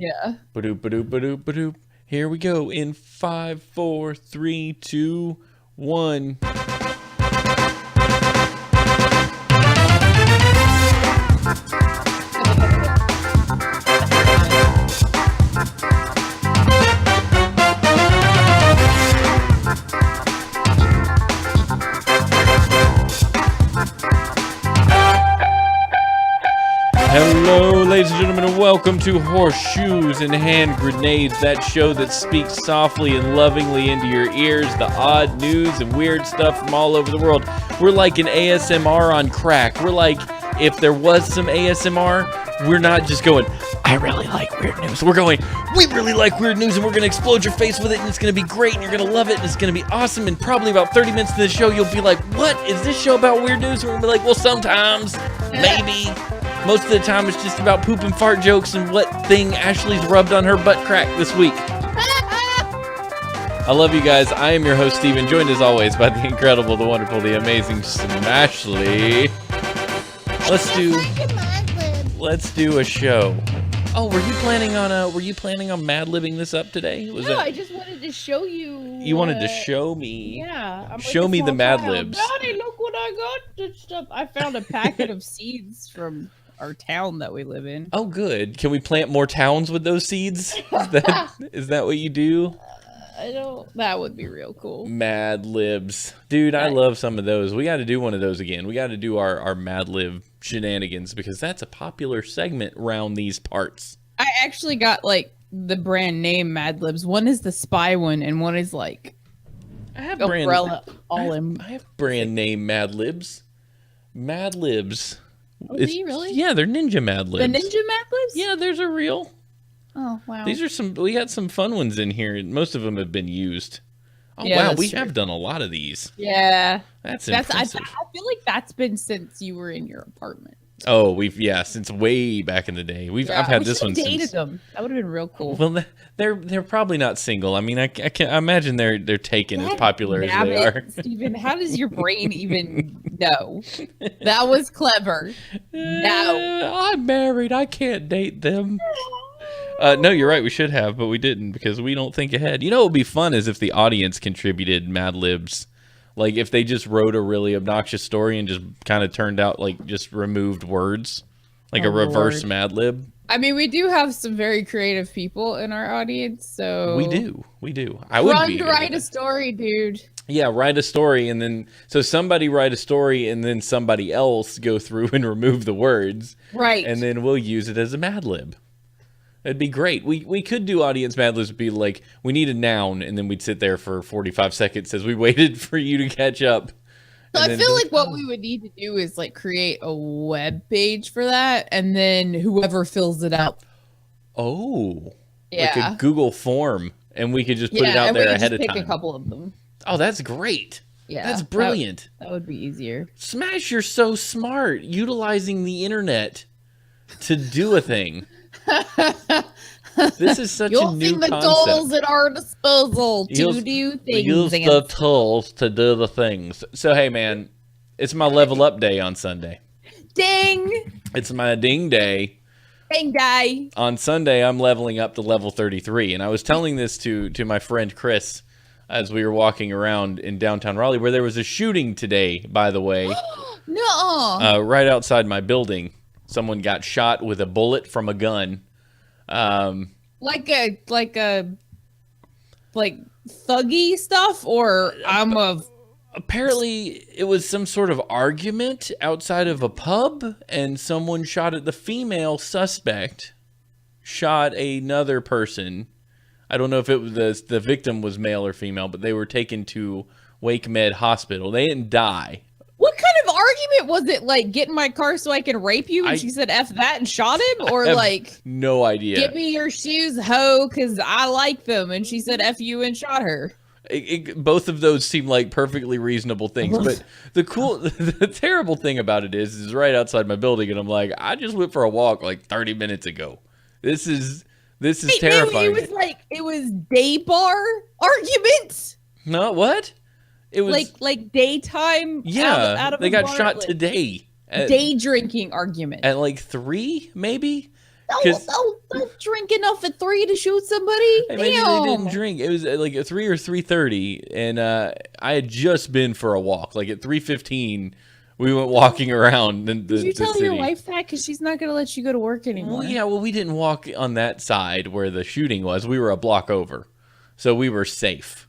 Yeah. Ba-doop, ba-doop, ba-doop, ba-doop. Here we go in 5, 4, 3, 2, 1. Hello, ladies and gentlemen, and welcome to Horseshoes and Hand Grenades, that show that speaks softly and lovingly into your ears, the odd news and weird stuff from all over the world. We're like an ASMR on crack. We're like, if there was some ASMR, we're not just going, I really like weird news. We're going, we really like weird news, and we're going to explode your face with it, and it's going to be great, and you're going to love it, and it's going to be awesome, and probably about 30 minutes into the show, you'll be like, what? Is this show about weird news? And we're going to be like, well, sometimes, maybe. Most of the time, it's just about poop and fart jokes and what thing Ashley's rubbed on her butt crack this week. I love you guys. I am your host, Steven, joined as always by the incredible, the wonderful, the amazing Ashley. Let's do a show. Oh, were you planning on Mad-Libbing this up today? I just wanted to show you. You wanted to show me? Yeah. Show me the Mad-Libs. Daddy, look what I got and stuff. I found a packet of seeds from our town that we live in. Oh, good. Can we plant more towns with those seeds? Is that what you do? That would be real cool. Mad Libs. Dude, I love some of those. We got to do one of those again. We got to do our Mad Lib shenanigans because that's a popular segment around these parts. I actually got like the brand name Mad Libs. One is the spy one and one is like I have umbrella I have brand name Mad Libs. Mad Libs. Oh, do you really? Yeah, they're Ninja Mad Libs. The Ninja Mad Libs? Yeah, there's a real. Oh, wow. We got some fun ones in here, and most of them have been used. Oh, yeah, wow, we have done a lot of these. Yeah. That's impressive. I feel like that's been since you were in your apartment. Oh, since way back in the day. I've had this one since. Them. That would have been real cool. Well, they're probably not single. I mean, I imagine they're taken as popular as they are. Steven, how does your brain even know? That was clever. No, I'm married. I can't date them. No, you're right. We should have, but we didn't because we don't think ahead. You know what would be fun is if the audience contributed Mad Libs. Like, if they just wrote a really obnoxious story and just kind of turned out, like, just removed words. Like a reverse Mad Lib. I mean, we do have some very creative people in our audience, so... We do. I would be. Write a story, dude. Yeah, write a story, and then... So somebody write a story, and then somebody else go through and remove the words. Right. And then we'll use it as a Mad Lib. It'd be great. We could do audience Mad Libs, be like, we need a noun, and then we'd sit there for 45 seconds as we waited for you to catch up. So I feel like what we would need to do is like create a web page for that, and then whoever fills it out. Oh. Yeah. Like a Google form, and we could just put it out there ahead of time. Pick a couple of them. Oh, that's great. Yeah. That's brilliant. That would be easier. Smash, you're so smart, utilizing the internet to do a thing. This is such a new concept. Using the tools at our disposal to do things. Use the tools to do the things. So, hey, man, it's my level up day on Sunday. Ding! It's my ding day. Ding day. On Sunday, I'm leveling up to level 33. And I was telling this to my friend Chris as we were walking around in downtown Raleigh, where there was a shooting today, by the way. No. Right outside my building. Someone got shot with a bullet from a gun. Like thuggy stuff, or apparently it was some sort of argument outside of a pub, and someone shot at the female suspect, shot another person. I don't know if it was the victim was male or female, but they were taken to Wake Med Hospital. They didn't die. What kind of argument was it? Like, get in my car so I can rape you? And she said F that and shot him? Or like, no idea. Give me your shoes, ho, because I like them. And she said F you and shot her. Both of those seem like perfectly reasonable things. But the terrible thing about it is right outside my building. And I'm like, I just went for a walk like 30 minutes ago. This is terrifying. It was day bar arguments. No, what? It was like daytime. Yeah, out of they got shot today. Day drinking argument at like 3, maybe. Don't drink enough at 3 to shoot somebody. Hey, maybe they didn't drink. It was like at 3 or 3:30, and I had just been for a walk. Like at 3:15, we went walking around the Did you tell city. your wife that? Because she's not going to let you go to work anymore. Well, yeah, we didn't walk on that side where the shooting was. We were a block over, so we were safe.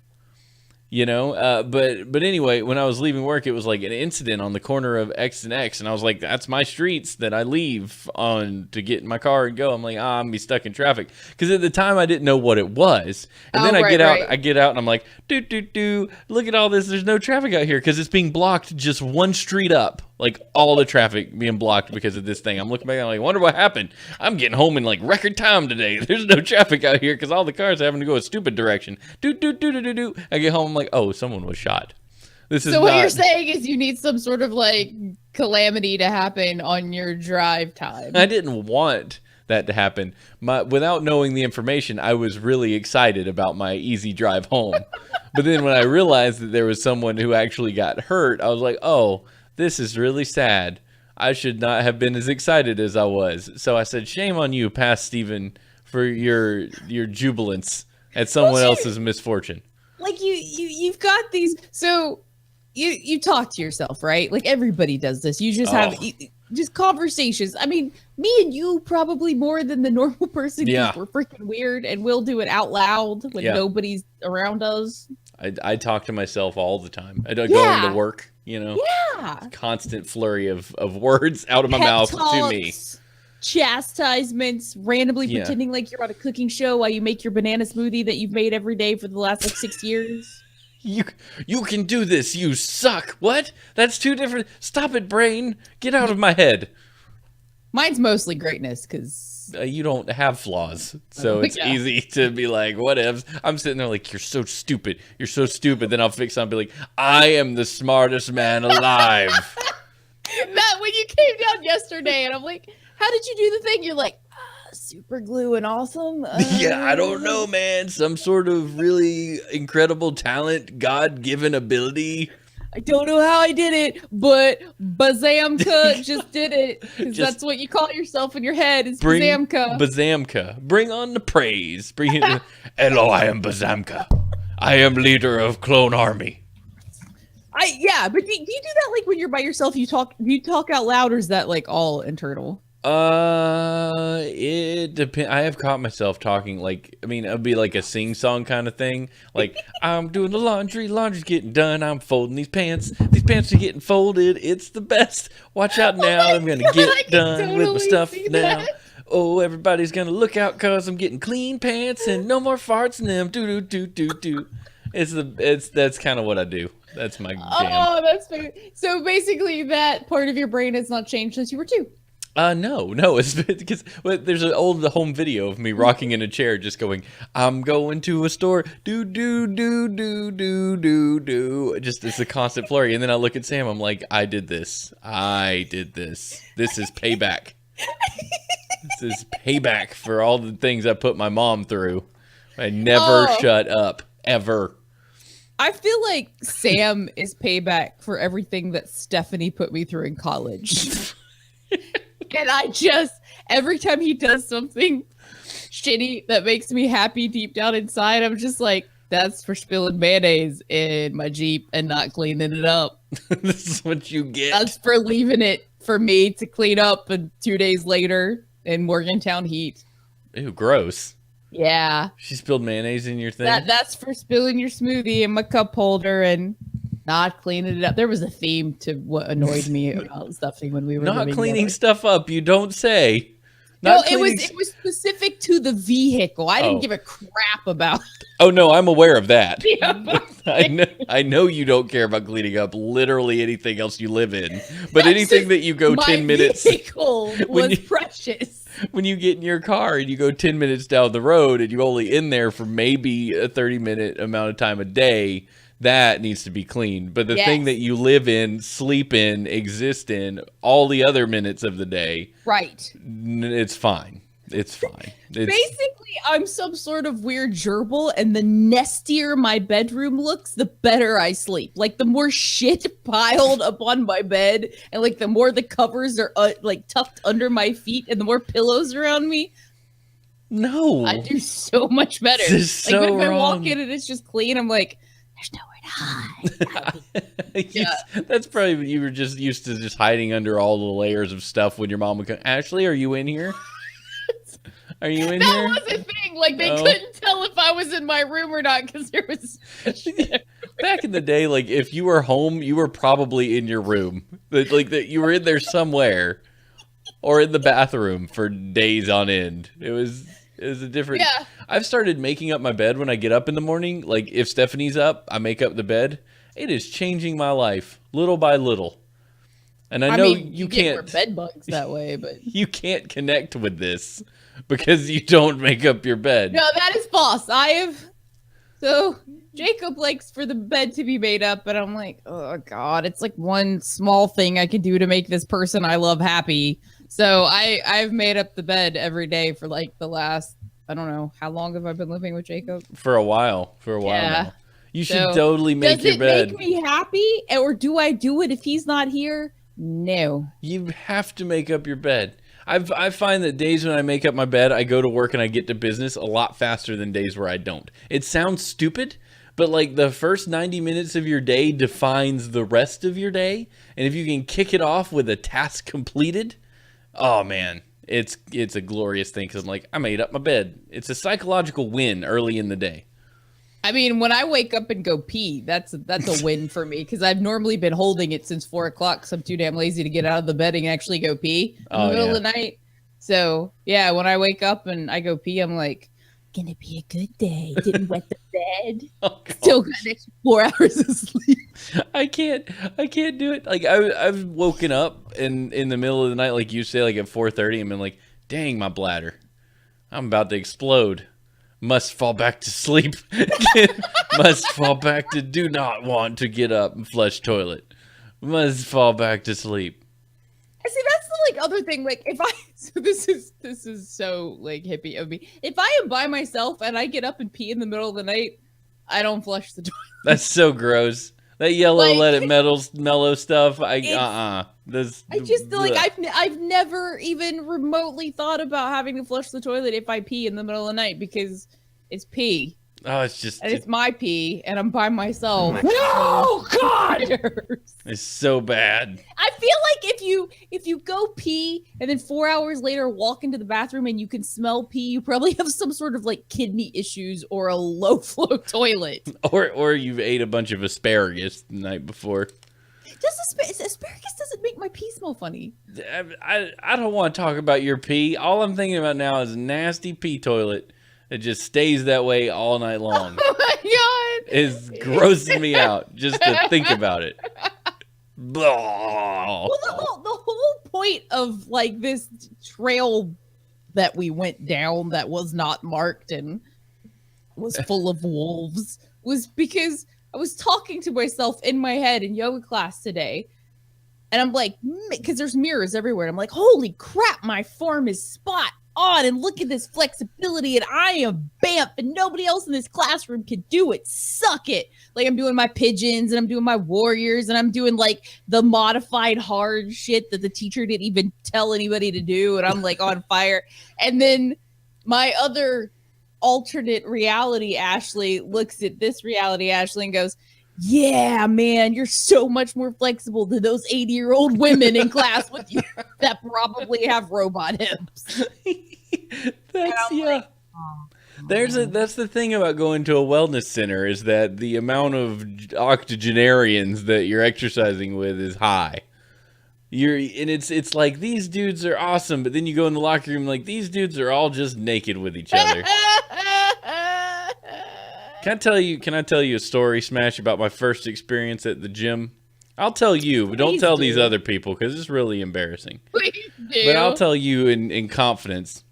You know, but anyway, when I was leaving work, it was like an incident on the corner of X and X, and I was like, "That's my streets that I leave on to get in my car and go." I'm like, I'm gonna be stuck in traffic because at the time I didn't know what it was, and then I get out, and I'm like, look at all this. There's no traffic out here because it's being blocked just one street up, like all the traffic being blocked because of this thing. I'm looking back, and I'm like, wonder what happened. I'm getting home in like record time today. There's no traffic out here because all the cars are having to go a stupid direction. I get home, I'm like, oh, someone was shot. So what you're saying is you need some sort of like calamity to happen on your drive time. I didn't want that to happen. Without knowing the information, I was really excited about my easy drive home. But then when I realized that there was someone who actually got hurt, I was like, oh, this is really sad. I should not have been as excited as I was. So I said, shame on you, past Stephen, for your jubilance at someone else's misfortune. Like you've got these, so you talk to yourself, right? Like everybody does this. You just have just conversations. I mean, me and you probably more than the normal person because we're freaking weird and we'll do it out loud when nobody's around us. I talk to myself all the time. I don't go into work, you know. Yeah. Constant flurry of words out of my mouth to me. Chastisements, randomly pretending like you're on a cooking show while you make your banana smoothie that you've made every day for the last like 6 years. You can do this. You suck. What? That's too different. Stop it, brain. Get out of my head. Mine's mostly greatness because you don't have flaws, so it's easy to be like, whatevs. I'm sitting there like, you're so stupid. You're so stupid. Then I'll fix it and be like, I am the smartest man alive. That when you came down yesterday and I'm like, how did you do the thing? You're like, super glue and awesome. Yeah, I don't know, man. Some sort of really incredible talent, God-given ability. I don't know how I did it, but Bazamka just did it. Because that's what you call yourself in your head is Bazamka. Bazamka. Bring on the praise. Bring it. Hello, I am Bazamka. I am leader of Clone Army. But do you do that like when you're by yourself? You talk out loud, or is that like all internal? It depends. I have caught myself talking like, I mean, it'd be like a sing-song kind of thing. Like, I'm doing the laundry's getting done. I'm folding these pants are getting folded. It's the best. Watch out now. I'm gonna get done with my stuff now. Oh, everybody's gonna look out cause I'm getting clean pants and no more farts in them. Do. That's kind of what I do. That's my jam. Oh, that's fair. So basically that part of your brain has not changed since you were 2. No, it's because there's an old home video of me rocking in a chair just going, I'm going to a store, do. Just it's a constant flurry. And then I look at Sam, I'm like, I did this. This is payback. This is payback for all the things I put my mom through. I never shut up, ever. I feel like Sam is payback for everything that Stephanie put me through in college. And every time he does something shitty that makes me happy deep down inside, I'm just like, that's for spilling mayonnaise in my Jeep and not cleaning it up. This is what you get. That's for leaving it for me to clean up and 2 days later in Morgantown heat. Ew, gross. Yeah. She spilled mayonnaise in your thing? That's for spilling your smoothie in my cup holder and not cleaning it up. There was a theme to what annoyed me about Stephanie when we were not cleaning stuff up. You don't say. It was specific to the vehicle. I didn't give a crap about. Oh no, I'm aware of that. Yeah, I know you don't care about cleaning up literally anything else you live in, but anything that you go 10 minutes. My vehicle was precious. When you get in your car and you go 10 minutes down the road and you're only in there for maybe a 30-minute amount of time a day. That needs to be cleaned. But the thing that you live in, sleep in, exist in, all the other minutes of the day, right? It's fine. It's fine. Basically, I'm some sort of weird gerbil, and the nestier my bedroom looks, the better I sleep. Like, the more shit piled up on my bed, and like the more the covers are like tucked under my feet, and the more pillows around me. No, I do so much better. This is like so if I walk wrong. in and it's just clean, I'm like, there's nowhere to hide. Yeah. That's probably you were just used to just hiding under all the layers of stuff when your mom would come. Ashley, are you in here? Are you in here? That was a thing. Like, they couldn't tell if I was in my room or not because there was. Back in the day, like, if you were home, you were probably in your room. Like, that you were in there somewhere, or in the bathroom for days on end. It was a different. Yeah. I've started making up my bed when I get up in the morning. Like, if Stephanie's up, I make up the bed. It is changing my life little by little. And I know you can't get more bed bugs that way, but you can't connect with this because you don't make up your bed. no, that is false. So Jacob likes for the bed to be made up, but I'm like, oh God, it's like one small thing I can do to make this person I love happy. So I've made up the bed every day for like the last, I don't know, how long have I been living with Jacob? For a while. Yeah. Now. You should totally make your bed. Does it make me happy, or do I do it if he's not here? No. You have to make up your bed. I find that days when I make up my bed, I go to work and I get to business a lot faster than days where I don't. It sounds stupid, but like the first 90 minutes of your day defines the rest of your day. And if you can kick it off with a task completed, oh man, it's a glorious thing because I'm like, I made up my bed. It's a psychological win early in the day. I mean, when I wake up and go pee, that's a win for me because I've normally been holding it since 4 o'clock because I'm too damn lazy to get out of the bed and actually go pee in the middle of the night. So yeah, when I wake up and I go pee, I'm like, gonna be a good day. Didn't wet the bed. Still got an extra 4 hours of sleep. I can't do it. Like I've woken up in the middle of the night, like you say, like at 4:30, and been like, dang, my bladder, I'm about to explode. Must fall back to sleep. Must fall back to do not want to get up and flush toilet. Must fall back to sleep. See, that's the like other thing. Like, if I this is so like hippie of me. If I am by myself and I get up and pee in the middle of the night, I don't flush the toilet. That's so gross. That yellow like, let it mellow stuff. I just like I've never even remotely thought about having to flush the toilet if I pee in the middle of the night because it's pee. Oh, it's my pee, and I'm by myself. No, God, it's so bad. I feel like if you go pee and then 4 hours later walk into the bathroom and you can smell pee, you probably have some sort of like kidney issues or a low flow toilet. Or you've ate a bunch of asparagus the night before. Asparagus doesn't make my pee smell funny. I don't want to talk about your pee. All I'm thinking about now is a nasty pee toilet. It just stays that way all night long. Oh my God. It's grossing me out just to think about it. Well, the whole point of like this trail that we went down that was not marked and was full of wolves was because I was talking to myself in my head in yoga class today. And I'm like, because there's mirrors everywhere. And I'm like, holy crap, my form is spot on. And look at this flexibility. And I am BAMF. And nobody else in this classroom can do it. Suck it. Like I'm doing my pigeons and I'm doing my warriors. And I'm doing like the modified hard shit that the teacher didn't even tell anybody to do. And I'm like on fire. And then my other alternate reality Ashley looks at this reality Ashley and goes, yeah, man, you're so much more flexible than those 80-year-old women in class with you that probably have robot hips. That's yeah. That's the thing about going to a wellness center is that the amount of octogenarians that you're exercising with is high. It's like these dudes are awesome, but then you go in the locker room like these dudes are all just naked with each other. Can I tell you a story, Smash, about my first experience at the gym? I'll tell you, but don't tell these other people because it's really embarrassing. Please do. But I'll tell you in confidence.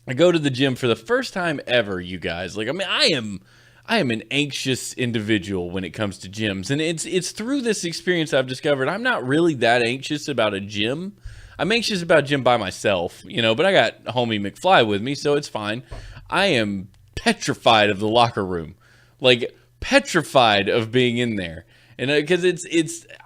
I go to the gym for the first time ever, you guys. Like, I mean, I am an anxious individual when it comes to gyms. And it's through this experience I've discovered I'm not really that anxious about a gym. I'm anxious about gym by myself, but I got homie McFly with me, so it's fine. I am petrified of the locker room, like petrified of being in there. And because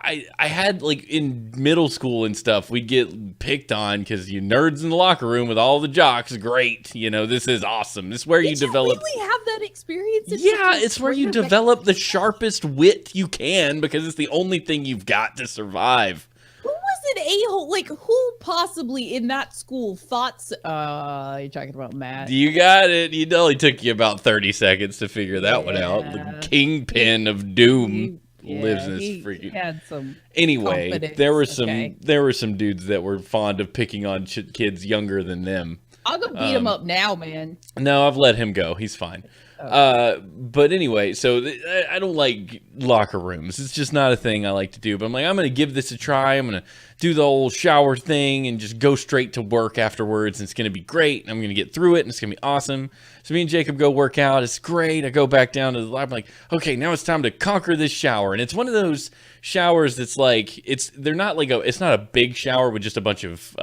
I had like in middle school and stuff, we'd get picked on because you nerds in the locker room with all the jocks. Great, this is awesome. This is where you develop. Really have that experience? Yeah, it's where you develop the sharpest wit you can because it's the only thing you've got to survive. Who was an a-hole? Like, who possibly in that school thought? You're talking about Matt. You got it. It only took you about 30 seconds to figure that one out. The kingpin of doom. Lives in this freaking. Had some anyway, confidence. there were some dudes that were fond of picking on kids younger than them. I'll go beat him up now, man. No, I've let him go. He's fine. But anyway, so I don't like locker rooms. It's just not a thing I like to do. But I'm like, I'm going to give this a try. I'm going to do the old shower thing and just go straight to work afterwards. And it's going to be great. And I'm going to get through it. And it's going to be awesome. So me and Jacob go work out. It's great. I go back down to the lab. I'm like, okay, now it's time to conquer this shower. And it's one of those showers that's like, it's not a big shower with just a bunch of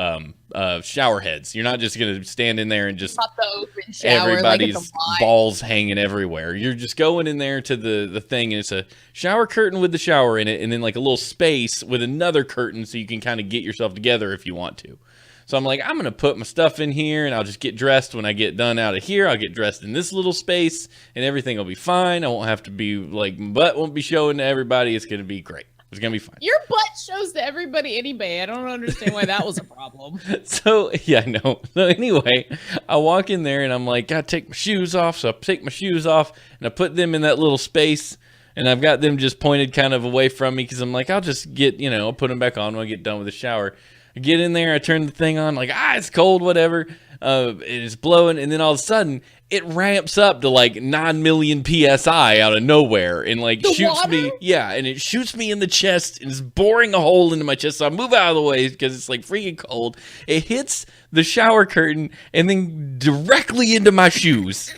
shower heads. You're not just going to stand in there and just not the open shower, everybody's like balls hanging everywhere. You're just going in there to the thing, and it's a shower curtain with the shower in it, and then like a little space with another curtain so you can kind of get yourself together if you want to. So I'm like, I'm going to put my stuff in here, and I'll just get dressed when I get done out of here. I'll get dressed in this little space, and everything will be fine. I won't have to be like, my butt won't be showing to everybody. It's going to be great. It's going to be fine. Your butt shows to everybody anyway. I don't understand why that was a problem. So, yeah, I know. So anyway, I walk in there, and I'm like, gotta take my shoes off. So I take my shoes off, and I put them in that little space, and I've got them just pointed kind of away from me because I'm like, I'll just get, I'll put them back on when I get done with the shower. I get in there, I turn the thing on, like, it's cold, whatever. It's blowing, and then all of a sudden, it ramps up to like 9 million PSI out of nowhere, and like the shoots water? me. Yeah, and it shoots me in the chest, and it's boring a hole into my chest. So I move out of the way because it's like freaking cold. It hits the shower curtain, and then directly into my shoes.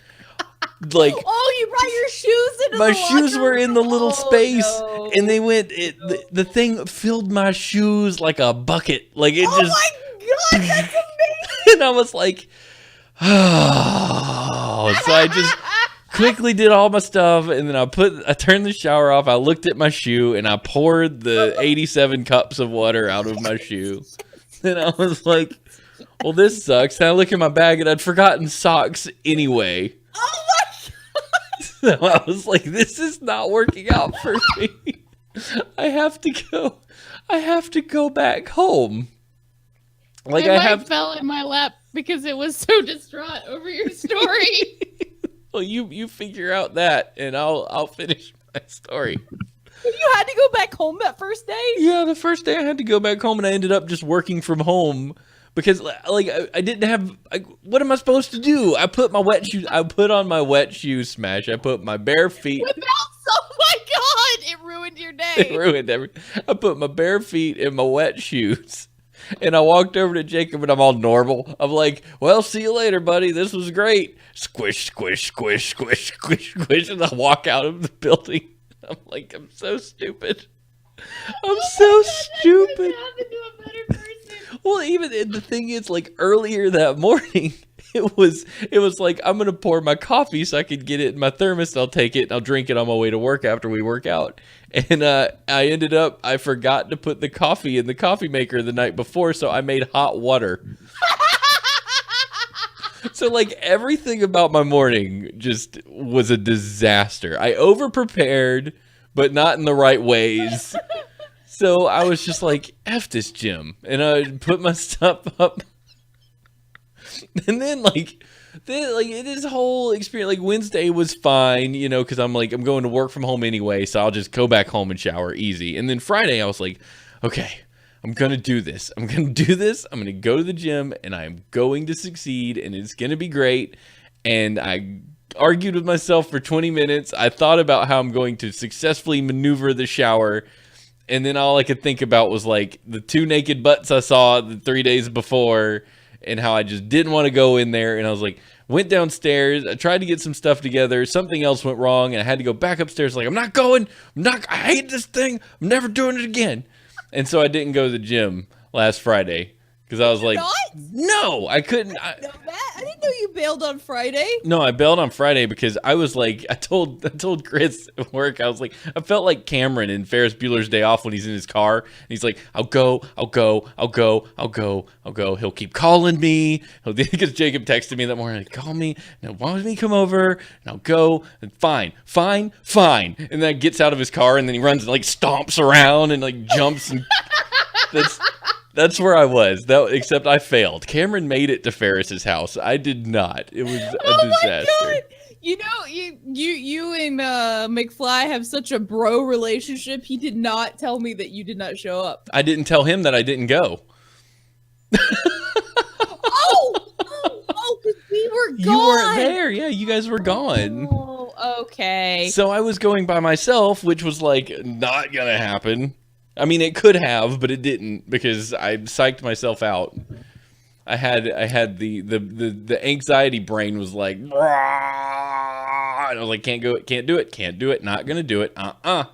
Like, oh, you brought your shoes into my the shoes locker were in the little space, no. and they went. The thing filled my shoes like a bucket. Like it just. Oh my god, that's amazing! And I was like, oh. So I just quickly did all my stuff, and then I turned the shower off. I looked at my shoe, and I poured the 87 cups of water out of my shoe. And I was like, well, this sucks. And I look at my bag, and I'd forgotten socks anyway. Oh my god! So I was like, this is not working out for me. I have to go back home. Like I fell in my lap because it was so distraught over your story. Well, you figure out that, and I'll finish my story. You had to go back home that first day? Yeah, the first day I had to go back home, and I ended up just working from home because like I didn't have. What am I supposed to do? I put on my wet shoe smash. I put my bare feet. Oh my god! It ruined your day. It ruined everything. I put my bare feet in my wet shoes. And I walked over to Jacob, and I'm all normal. I'm like, well, see you later, buddy. This was great. Squish, squish, squish, squish, squish, squish. And I walk out of the building. I'm like, I'm so stupid. I'm so stupid. Well, even the thing is, like, earlier that morning, it was like, I'm going to pour my coffee so I could get it in my thermos. I'll take it, and I'll drink it on my way to work after we work out. And I forgot to put the coffee in the coffee maker the night before, so I made hot water. So, like, everything about my morning just was a disaster. I over-prepared, but not in the right ways. So I was just like, F this gym. And I put my stuff up. And then, this whole experience, like, Wednesday was fine, because I'm going to work from home anyway, so I'll just go back home and shower easy. And then Friday, I was like, okay, I'm going to do this. I'm going to do this. I'm going to go to the gym, and I'm going to succeed, and it's going to be great. And I argued with myself for 20 minutes. I thought about how I'm going to successfully maneuver the shower, and then all I could think about was, like, the 2 naked butts I saw the 3 days before, and how I just didn't want to go in there. And I was like, went downstairs. I tried to get some stuff together. Something else went wrong, and I had to go back upstairs. Like, I hate this thing. I'm never doing it again. And so I didn't go to the gym last Friday. Because I was like, Not? no, I couldn't. I didn't know that. I didn't know you bailed on Friday. No, I bailed on Friday because I was like, I told Chris at work, I was like, I felt like Cameron in Ferris Bueller's Day Off when he's in his car and he's like, I'll go. He'll keep calling me. Because Jacob texted me that morning, like, call me, and why don't me come over, and I'll go, and fine. And then gets out of his car and then he runs and like stomps around and like jumps and That's where I was. Except I failed. Cameron made it to Ferris's house. I did not. It was a disaster. My God. You know, you and McFly have such a bro relationship. He did not tell me that you did not show up. I didn't tell him that I didn't go. Because we were gone. You weren't there. Yeah, you guys were gone. Oh, okay. So I was going by myself, which was like not gonna happen. I mean, it could have, but it didn't because I psyched myself out. I had the anxiety brain was like, and I was like, can't do it, not gonna do it,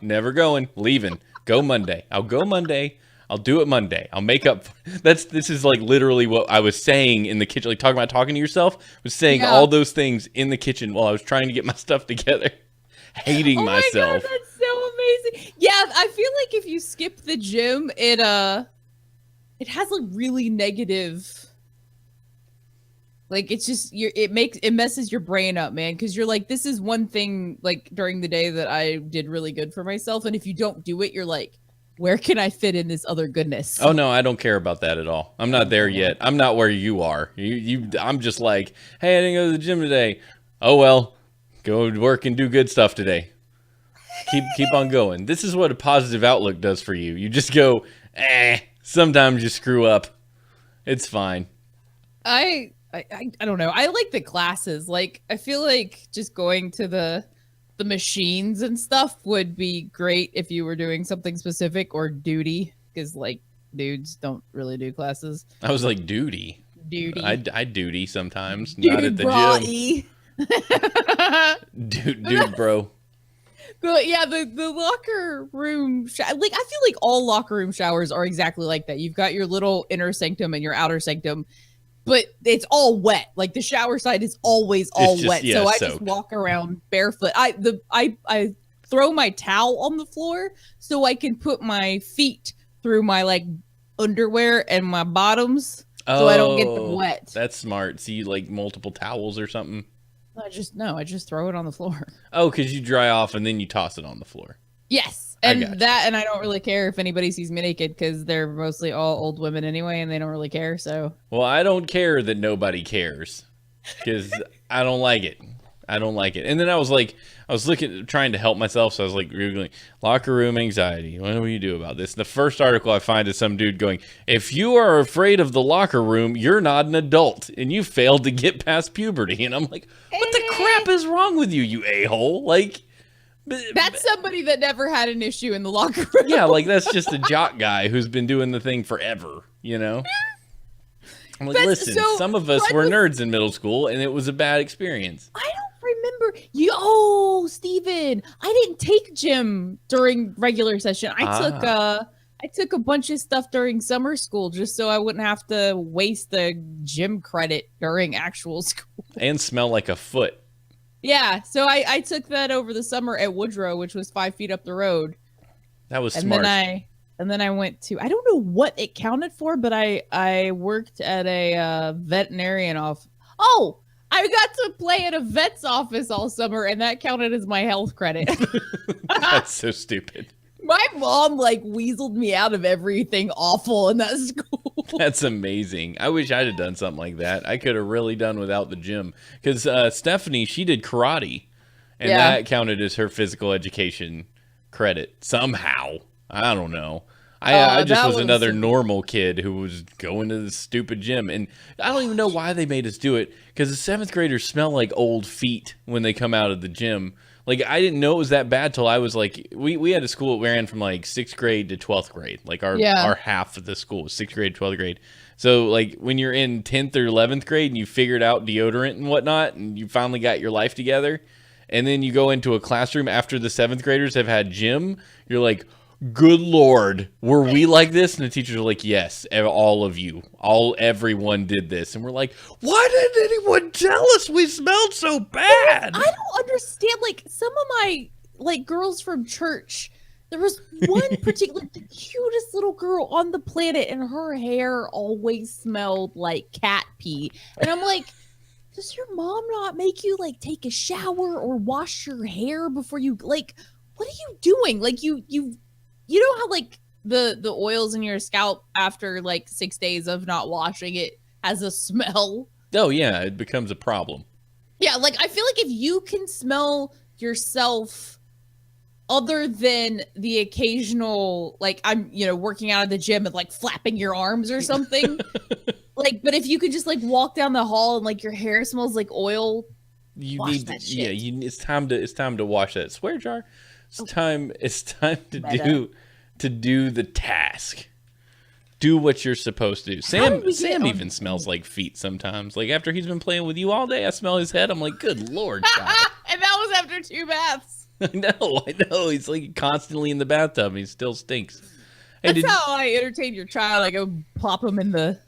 never going, leaving, go Monday. I'll go Monday. I'll do it Monday. I'll make up. This is like literally what I was saying in the kitchen, like talking to yourself. I was saying all those things in the kitchen while I was trying to get my stuff together, hating myself. Oh my God, that's so amazing. Yeah, I feel like if you skip the gym, it has like really negative. Like it's just it messes your brain up, man, because you're like, this is one thing like during the day that I did really good for myself, and if you don't do it, you're like, where can I fit in this other goodness? Oh no, I don't care about that at all. I'm not there yet. I'm not where you are. I'm just like, hey, I didn't go to the gym today. Oh well, go to work and do good stuff today. Keep on going. This is what a positive outlook does for you. You just go, sometimes you screw up. It's fine. I don't know. I like the classes. Like I feel like just going to the machines and stuff would be great if you were doing something specific or duty, because like dudes don't really do classes. I was like duty. I duty sometimes, dude, not at the gym. Dude, bro. But yeah, the locker room, like I feel like all locker room showers are exactly like that. You've got your little inner sanctum and your outer sanctum, but it's all wet. Like the shower side is always wet. So I just walk around barefoot. I throw my towel on the floor so I can put my feet through my like underwear and my bottoms so I don't get them wet. That's smart. So you like multiple towels or something? I just throw it on the floor. Oh, because you dry off and then you toss it on the floor. Yes. And and I don't really care if anybody sees me naked because they're mostly all old women anyway, and they don't really care. So, well, I don't care that nobody cares because I don't like it. And then I was trying to help myself, so I was like googling locker room anxiety. What do you do about this? And the first article I find is some dude going, "If you are afraid of the locker room, you're not an adult, and you failed to get past puberty." And I'm like, what the crap is wrong with you, you a-hole? Like. That's somebody that never had an issue in the locker room. Yeah, like that's just a jock guy who's been doing the thing forever, you know? I'm like, listen, some of us were nerds in middle school, and it was a bad experience. I don't remember. Steven, I didn't take gym during regular session. I took a bunch of stuff during summer school just so I wouldn't have to waste the gym credit during actual school. And smell like a foot. Yeah, so I took that over the summer at Woodrow, which was 5 feet up the road. That was smart. And then I went to, I don't know what it counted for, but I worked at a veterinarian office. Oh, I got to play at a vet's office all summer, and that counted as my health credit. That's so stupid. My mom like weaseled me out of everything awful in that school. That's amazing. I wish I'd have done something like that. I could have really done without the gym. Because Stephanie, she did karate. And that counted as her physical education credit. Somehow. I don't know. I just was another normal kid who was going to the stupid gym. And I don't even know why they made us do it. Because the 7th graders smell like old feet when they come out of the gym. Like, I didn't know it was that bad till I was like, we had a school that ran from like 6th grade to 12th grade. Like our half of the school was 6th grade, 12th grade. So like when you're in 10th or 11th grade and you figured out deodorant and whatnot, and you finally got your life together, and then you go into a classroom after the 7th graders have had gym, you're like, good Lord, were we like this? And the teachers are like, yes, all of you, everyone did this. And we're like, why didn't anyone tell us we smelled so bad? I don't understand. Like, some of my, like, girls from church, there was one particular, the cutest little girl on the planet, and her hair always smelled like cat pee. And I'm like, does your mom not make you, like, take a shower or wash your hair before you, like, what are you doing? Like, you know how, like, the oils in your scalp after, like, 6 days of not washing it has a smell? Oh, yeah, it becomes a problem. Yeah, like, I feel like if you can smell yourself other than the occasional, like, I'm, working out at the gym and, like, flapping your arms or something, like, but if you could just, like, walk down the hall and, like, your hair smells like oil, wash that shit. Yeah, it's time to wash that swear jar. It's time Meta. to do the task. Do what you're supposed to do. Sam even smells like feet sometimes. Like, after he's been playing with you all day, I smell his head. I'm like, good Lord, child. And that was after 2 baths. I know. He's like constantly in the bathtub and he still stinks. Hey, That's how I entertain your child. I go plop him in the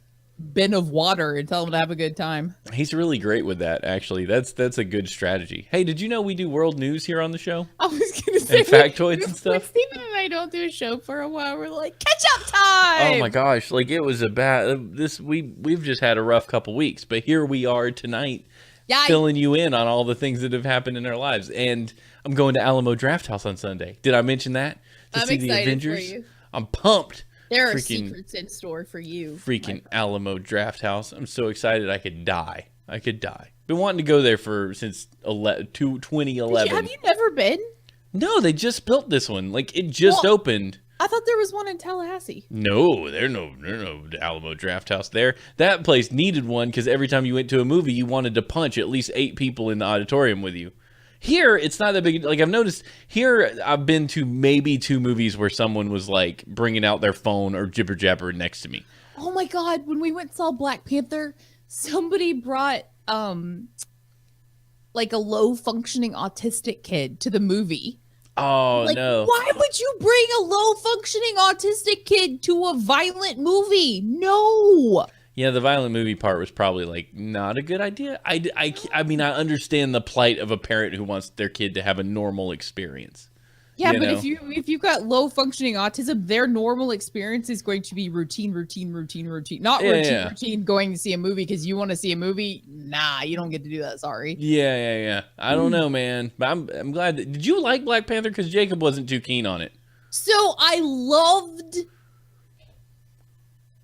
bin of water and tell him to have a good time. He's really great with that, actually. That's a good strategy. Hey, did you know we do world news here on the show? I was going to say. And factoids and stuff? When Steven and I don't do a show for a while, we're like, catch up time! Oh my gosh, like it was we've just had a rough couple weeks, but here we are tonight filling you in on all the things that have happened in our lives. And I'm going to Alamo Draft House on Sunday. Did I mention that? I'm see the excited Avengers? for you. I'm pumped. There are secrets in store for you. Freaking Alamo Draft House. I'm so excited I could die. Been wanting to go there since 2011. Have you never been? No, they just built this one. Like, it just opened. I thought there was one in Tallahassee. No, there's no Alamo Draft House there. That place needed one because every time you went to a movie, you wanted to punch at least 8 people in the auditorium with you. Here, it's not that big. Like, I've noticed here, I've been to maybe 2 movies where someone was, like, bringing out their phone or jibber-jabber next to me. Oh, my God. When we went and saw Black Panther, somebody brought, like, a low-functioning autistic kid to the movie. Oh, like, no. Why would you bring a low-functioning autistic kid to a violent movie? No. Yeah, the violent movie part was probably, like, not a good idea. I mean, I understand the plight of a parent who wants their kid to have a normal experience. Yeah, but if you've got low functioning autism, their normal experience is going to be routine. Not routine going to see a movie because you want to see a movie. Nah, you don't get to do that. Sorry. Yeah. I don't know, man. But I'm glad. Did you like Black Panther? Because Jacob wasn't too keen on it. So I loved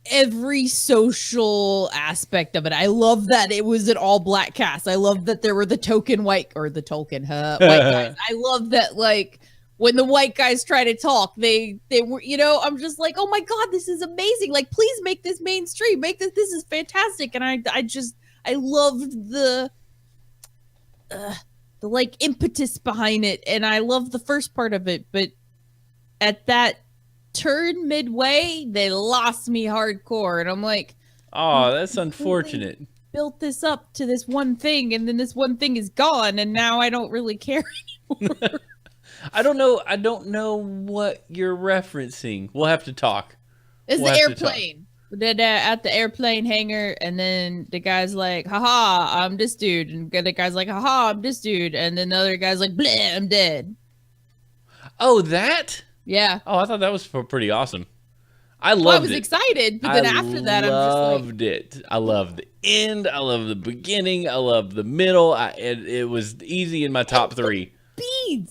every social aspect of it. I love that it was an all black cast. I love that there were the token white guys. I love that, like, when the white guys try to talk, they were, I'm just like, oh my God, this is amazing. Like, please make this mainstream. Make this is fantastic. And I loved the like impetus behind it. And I loved the first part of it, but at that turn midway, they lost me hardcore. And I'm like, oh, that's unfortunate. Built this up to this one thing, and then this one thing is gone, and now I don't really care anymore. I don't know what you're referencing. We'll have to talk. It's the airplane. They're at the airplane hangar, and then the guy's like, haha, I'm this dude. And the guy's like, haha, I'm this dude. And then the other guy's like, bleh, I'm dead. Oh, that? Yeah. Oh, I thought that was pretty awesome. I was excited, but then after that, I'm just like... loved it. I loved the end. I loved the beginning. I loved the middle. It was easy in my top 3.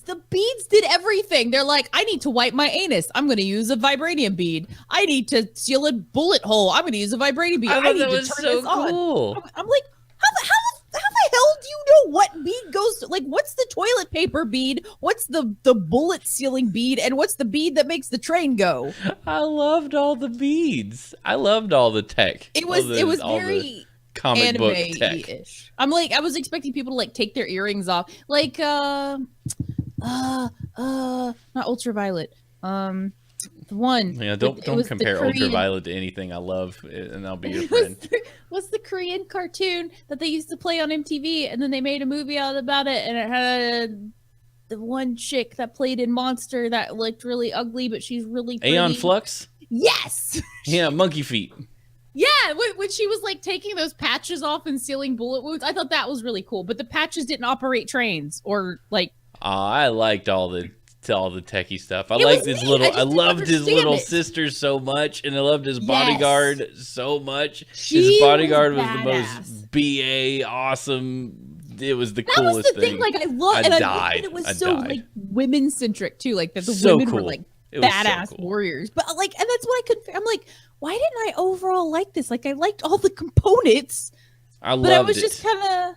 The beads did everything. They're like, I need to wipe my anus. I'm going to use a vibranium bead. I need to seal a bullet hole. I'm going to use a vibranium bead. I need to turn this on. I'm like, how the hell do you know what bead goes to, like, what's the toilet paper bead? What's the bullet sealing bead? And what's the bead that makes the train go? I loved all the beads. I loved all the tech. It was very comic book tech. I'm like, I was expecting people to, like, take their earrings off. Like, not Ultraviolet. The one. Yeah, don't compare Ultraviolet to anything I love, and I'll be your friend. What's the Korean cartoon that they used to play on MTV, and then they made a movie out about it, and it had the one chick that played in Monster that looked really ugly, but she's really pretty. Aeon Flux? Yes. Yeah, monkey feet. Yeah, when she was like taking those patches off and sealing bullet wounds, I thought that was really cool. But the patches didn't operate trains or like. I liked all the techie stuff. I loved his little sister so much, and I loved his bodyguard so much. His bodyguard was the most BA awesome. It was the coolest thing. Like I loved that it was so like women centric too. Like that the women were like badass warriors. But like, and that's what I couldn't. I'm like, why didn't I overall like this? Like I liked all the components. But I was just kind of.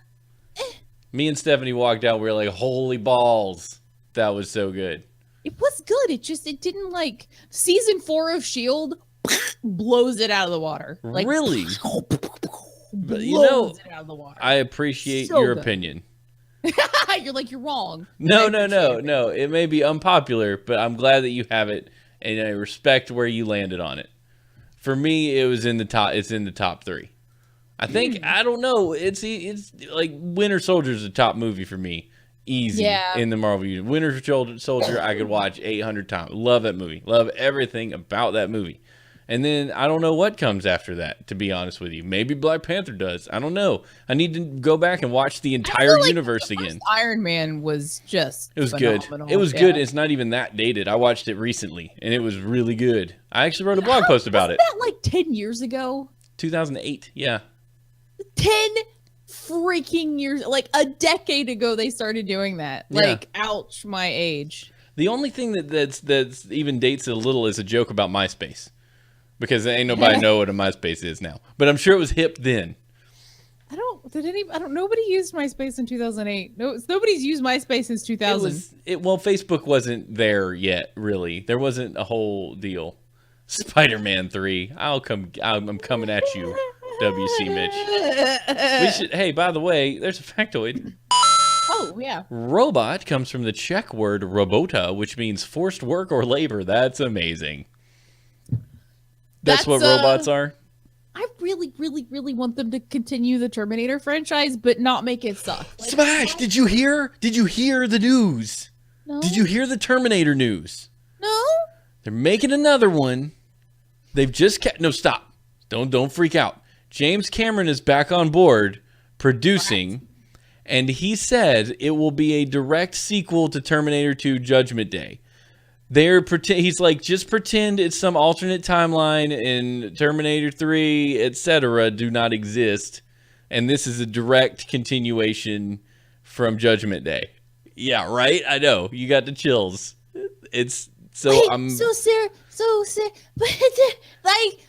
Me and Stephanie walked out. We were like, holy balls. That was so good. It was good. It didn't like season 4 of S.H.I.E.L.D. blows it out of the water. Like, really? But you know, it out of the water. I appreciate your opinion. You're wrong. No. It may be unpopular, but I'm glad that you have it, and I respect where you landed on it. For me, it was in the top. It's in the top 3. I think I don't know. It's like Winter Soldier is a top movie for me. Easy in the Marvel universe. Winter Soldier, I could watch 800 times. Love that movie. Love everything about that movie. And then I don't know what comes after that, to be honest with you. Maybe Black Panther does. I don't know. I need to go back and watch the entire universe again. Iron Man was just phenomenal. Good. It was good. It's not even that dated. I watched it recently, and it was really good. I actually wrote a blog post about it. Wasn't that like 10 years ago? 2008, yeah. 10 freaking years, like a decade ago they started doing that. Like, ouch, my age. The only thing that's even dates it a little is a joke about MySpace, because ain't nobody know what a MySpace is now. But I'm sure it was hip then. Nobody used MySpace in 2008. Nobody's used MySpace since 2000. Well, Facebook wasn't there yet, really. There wasn't a whole deal. Spider-Man 3. I'm coming at you. WC Mitch. Hey, by the way, there's a factoid. Oh, yeah. Robot comes from the Czech word robota, which means forced work or labor. That's amazing. That's what robots are? I really, really, really want them to continue the Terminator franchise, but not make it suck. Smash! Did you hear? Did you hear the news? No. Did you hear the Terminator news? No. They're making another one. They've just no, stop. Don't freak out. James Cameron is back on board producing, and he said it will be a direct sequel to Terminator 2 Judgment Day. He's like, just pretend it's some alternate timeline and Terminator 3, etc. do not exist, and this is a direct continuation from Judgment Day. Yeah, right? I know. You got the chills. It's so Wait, I'm so but like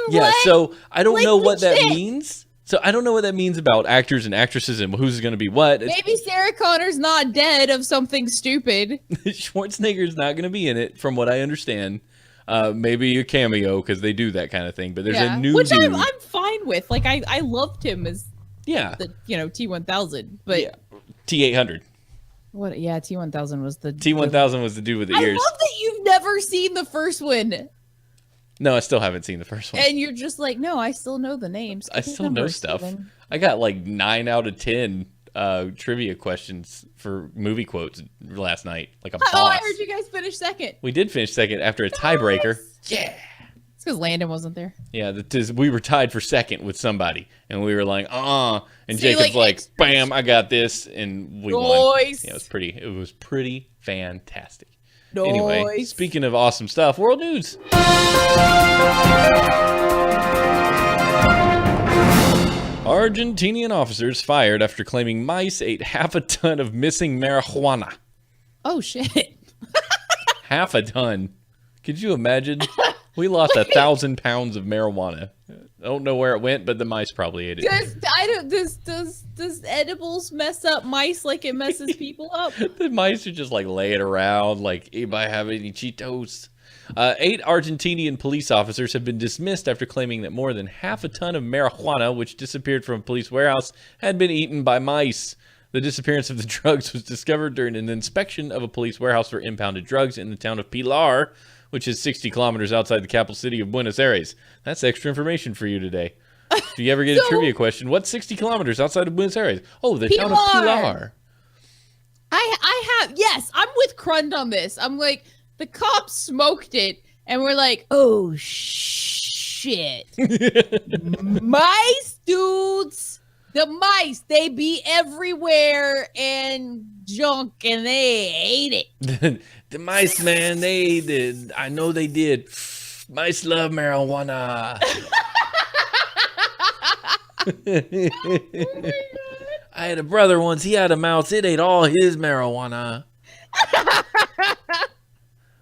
yeah, what? so I don't know what that legit. means. So I don't know what that means about actors and actresses and who's going to be what. Maybe Sarah Connor's not dead of something stupid. Schwarzenegger's not going to be in it, from what I understand. Maybe a cameo, because they do that kind of thing. But there's a new dude. I'm fine with. Like I loved him as the T-1000, but T-800. What? Yeah, T-1000 was the T-1000 was the dude with the ears. I love that you've never seen the first one. No, I still haven't seen the first one. And you're just like, no, I still know the names. I still know stuff. I got like 9 out of 10 trivia questions for movie quotes last night. Like a boss. Oh, I heard you guys finish second. We did finish second after a tiebreaker. Yeah. It's because Landon wasn't there. Yeah, we were tied for second with somebody, and we were like, and Jacob's like, bam, I got this, and we won. Yeah, it was pretty fantastic. Nice. Anyway, speaking of awesome stuff, world news. Argentinian officers fired after claiming mice ate half a ton of missing marijuana. Oh, shit. Half a ton. Could you imagine? We lost 1,000 pounds of marijuana. I don't know where it went, but the mice probably ate it. Does edibles mess up mice like it messes people up? The mice are just like laying around, like, anybody have any Cheetos? 8 Argentinian police officers have been dismissed after claiming that more than half a ton of marijuana, which disappeared from a police warehouse, had been eaten by mice. The disappearance of the drugs was discovered during an inspection of a police warehouse for impounded drugs in the town of Pilar, which is 60 kilometers outside the capital city of Buenos Aires. That's extra information for you today. If you ever get a trivia question, what's 60 kilometers outside of Buenos Aires? Oh, the town of Pilar. I have, yes, I'm with Crund on this. I'm like, the cops smoked it, and we're like, oh shit. Mice, dudes. The mice, they be everywhere and junk, and they ate The mice, man, they did. I know they did. Mice love marijuana. I had a brother once. He had a mouse. It ate all his marijuana.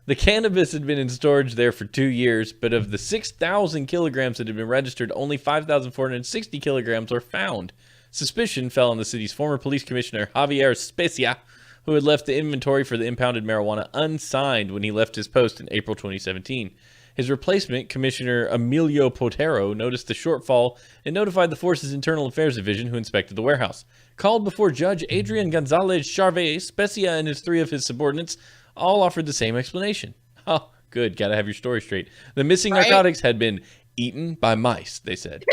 The cannabis had been in storage there for 2 years, but of the 6,000 kilograms that had been registered, only 5,460 kilograms were found. Suspicion fell on the city's former police commissioner, Javier Specia, who had left the inventory for the impounded marijuana unsigned when he left his post in April 2017. His replacement, Commissioner Emilio Potero, noticed the shortfall and notified the force's Internal Affairs Division, who inspected the warehouse. Called before Judge Adrian Gonzalez Charvet, Specia and three of his subordinates all offered the same explanation. Oh, good. Gotta have your story straight. The missing narcotics had been eaten by mice, they said.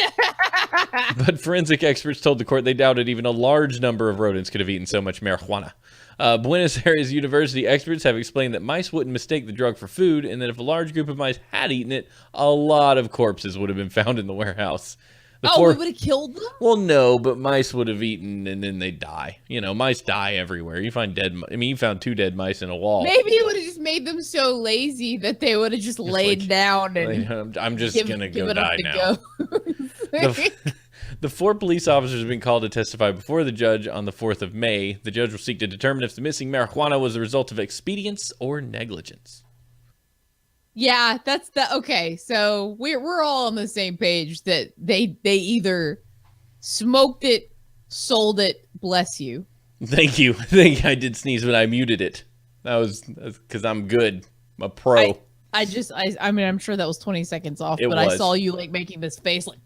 But forensic experts told the court they doubted even a large number of rodents could have eaten so much marijuana. Buenos Aires University experts have explained that mice wouldn't mistake the drug for food, and that if a large group of mice had eaten it, a lot of corpses would have been found in the warehouse. we would have killed them? Well, no, but mice would have eaten, and then they die. You know, mice die everywhere. You find you found 2 dead mice in a wall. Maybe it would have just made them so lazy that they would have just laid down and I'm just going to go die now. Go. The 4 police officers have been called to testify before the judge on the 4th of May. The judge will seek to determine if the missing marijuana was the result of expedience or negligence. Yeah, okay. So we're all on the same page that they either smoked it, sold it, bless you. Thank you. I did sneeze, but I muted it. That was because I'm good. I'm a pro. I mean, I'm sure that was 20 seconds off, but was. I saw you like making this face like.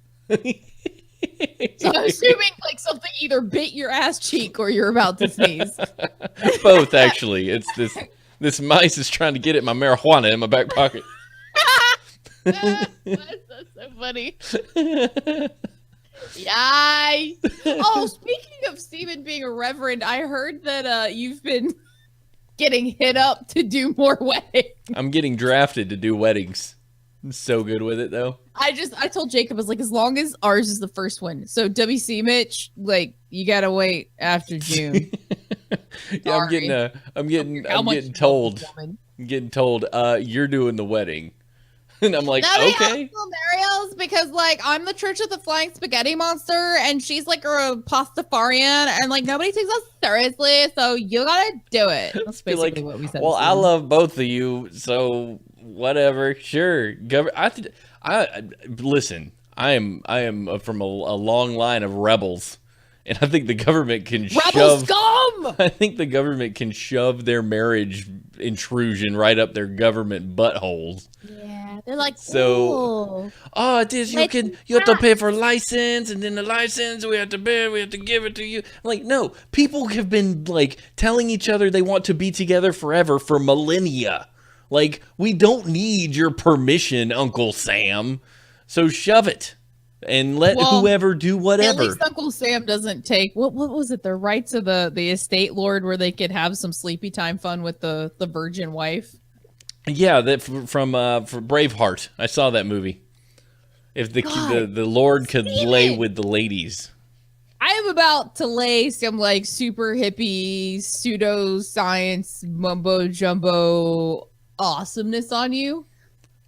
So I'm assuming like something either bit your ass cheek or you're about to sneeze. Both, actually. It's this mice is trying to get at my marijuana in my back pocket. That's so funny. Yay! Oh, speaking of Steven being a reverend, I heard that you've been getting hit up to do more weddings. I'm getting drafted to do weddings. I'm so good with it, though. I told Jacob, I was like, as long as ours is the first one. So WC Mitch, like, you gotta wait after June. Yeah, I'm getting told you're doing the wedding. And I'm like, okay. Scenarios because like I'm the Church of the Flying Spaghetti Monster and she's like a pastafarian and like nobody takes us seriously, so you gotta do it. That's basically what we said. Well, I love both of you, so whatever, sure. Listen. I am from a long line of rebels. And I think the government can I think the government can shove their marriage intrusion right up their government buttholes. Yeah, they're like, so. Oh, it is. You have to pay for license, and then the license we have to give it to you. I'm like, no, people have been like telling each other they want to be together forever for millennia. Like, we don't need your permission, Uncle Sam. So shove it. And let whoever do whatever. At least Uncle Sam doesn't take what was it? The rights of the estate lord, where they could have some sleepy time fun with the virgin wife. Yeah, that from Braveheart. I saw that movie. If the lord could lay with the ladies. I am about to lay some like super hippie pseudoscience mumbo jumbo awesomeness on you.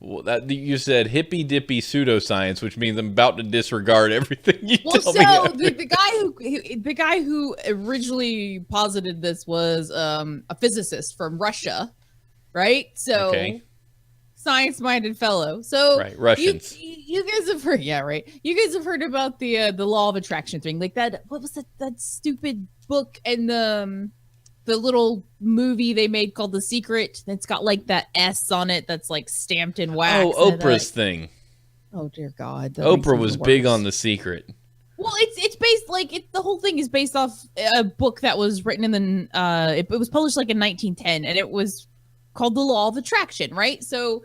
Well, that you said hippy dippy pseudoscience, which means I'm about to disregard everything you tell me. So the guy who originally posited this was a physicist from Russia, right? So science-minded fellow. So right, Russians. You guys have heard, yeah, right. You guys have heard about the law of attraction thing, like that. What was that stupid book and the little movie they made called The Secret? It's got like that S on it that's like stamped in wax. Oh, Oprah's thing. Oh dear God. Oprah was big on The Secret. Well, it's based the whole thing is based off a book that was written in the it was published like in 1910, and it was called The Law of Attraction, right? So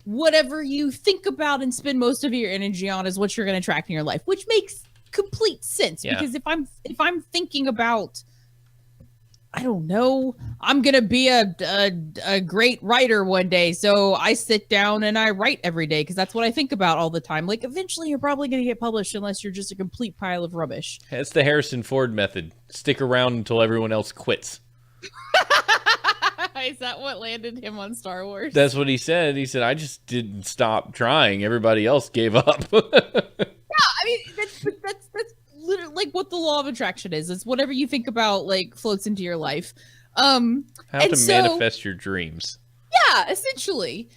whatever you think about and spend most of your energy on is what you're going to attract in your life, which makes complete sense. Yeah. Because if I'm thinking about, I don't know. I'm going to be a great writer one day. So I sit down and I write every day because that's what I think about all the time. Like, eventually you're probably going to get published unless you're just a complete pile of rubbish. It's the Harrison Ford method. Stick around until everyone else quits. Is that what landed him on Star Wars? That's what he said. He said, I just didn't stop trying. Everybody else gave up. Yeah, I mean, that's literally like what the law of attraction is. It's whatever you think about, like, floats into your life. How to manifest your dreams. Yeah, essentially.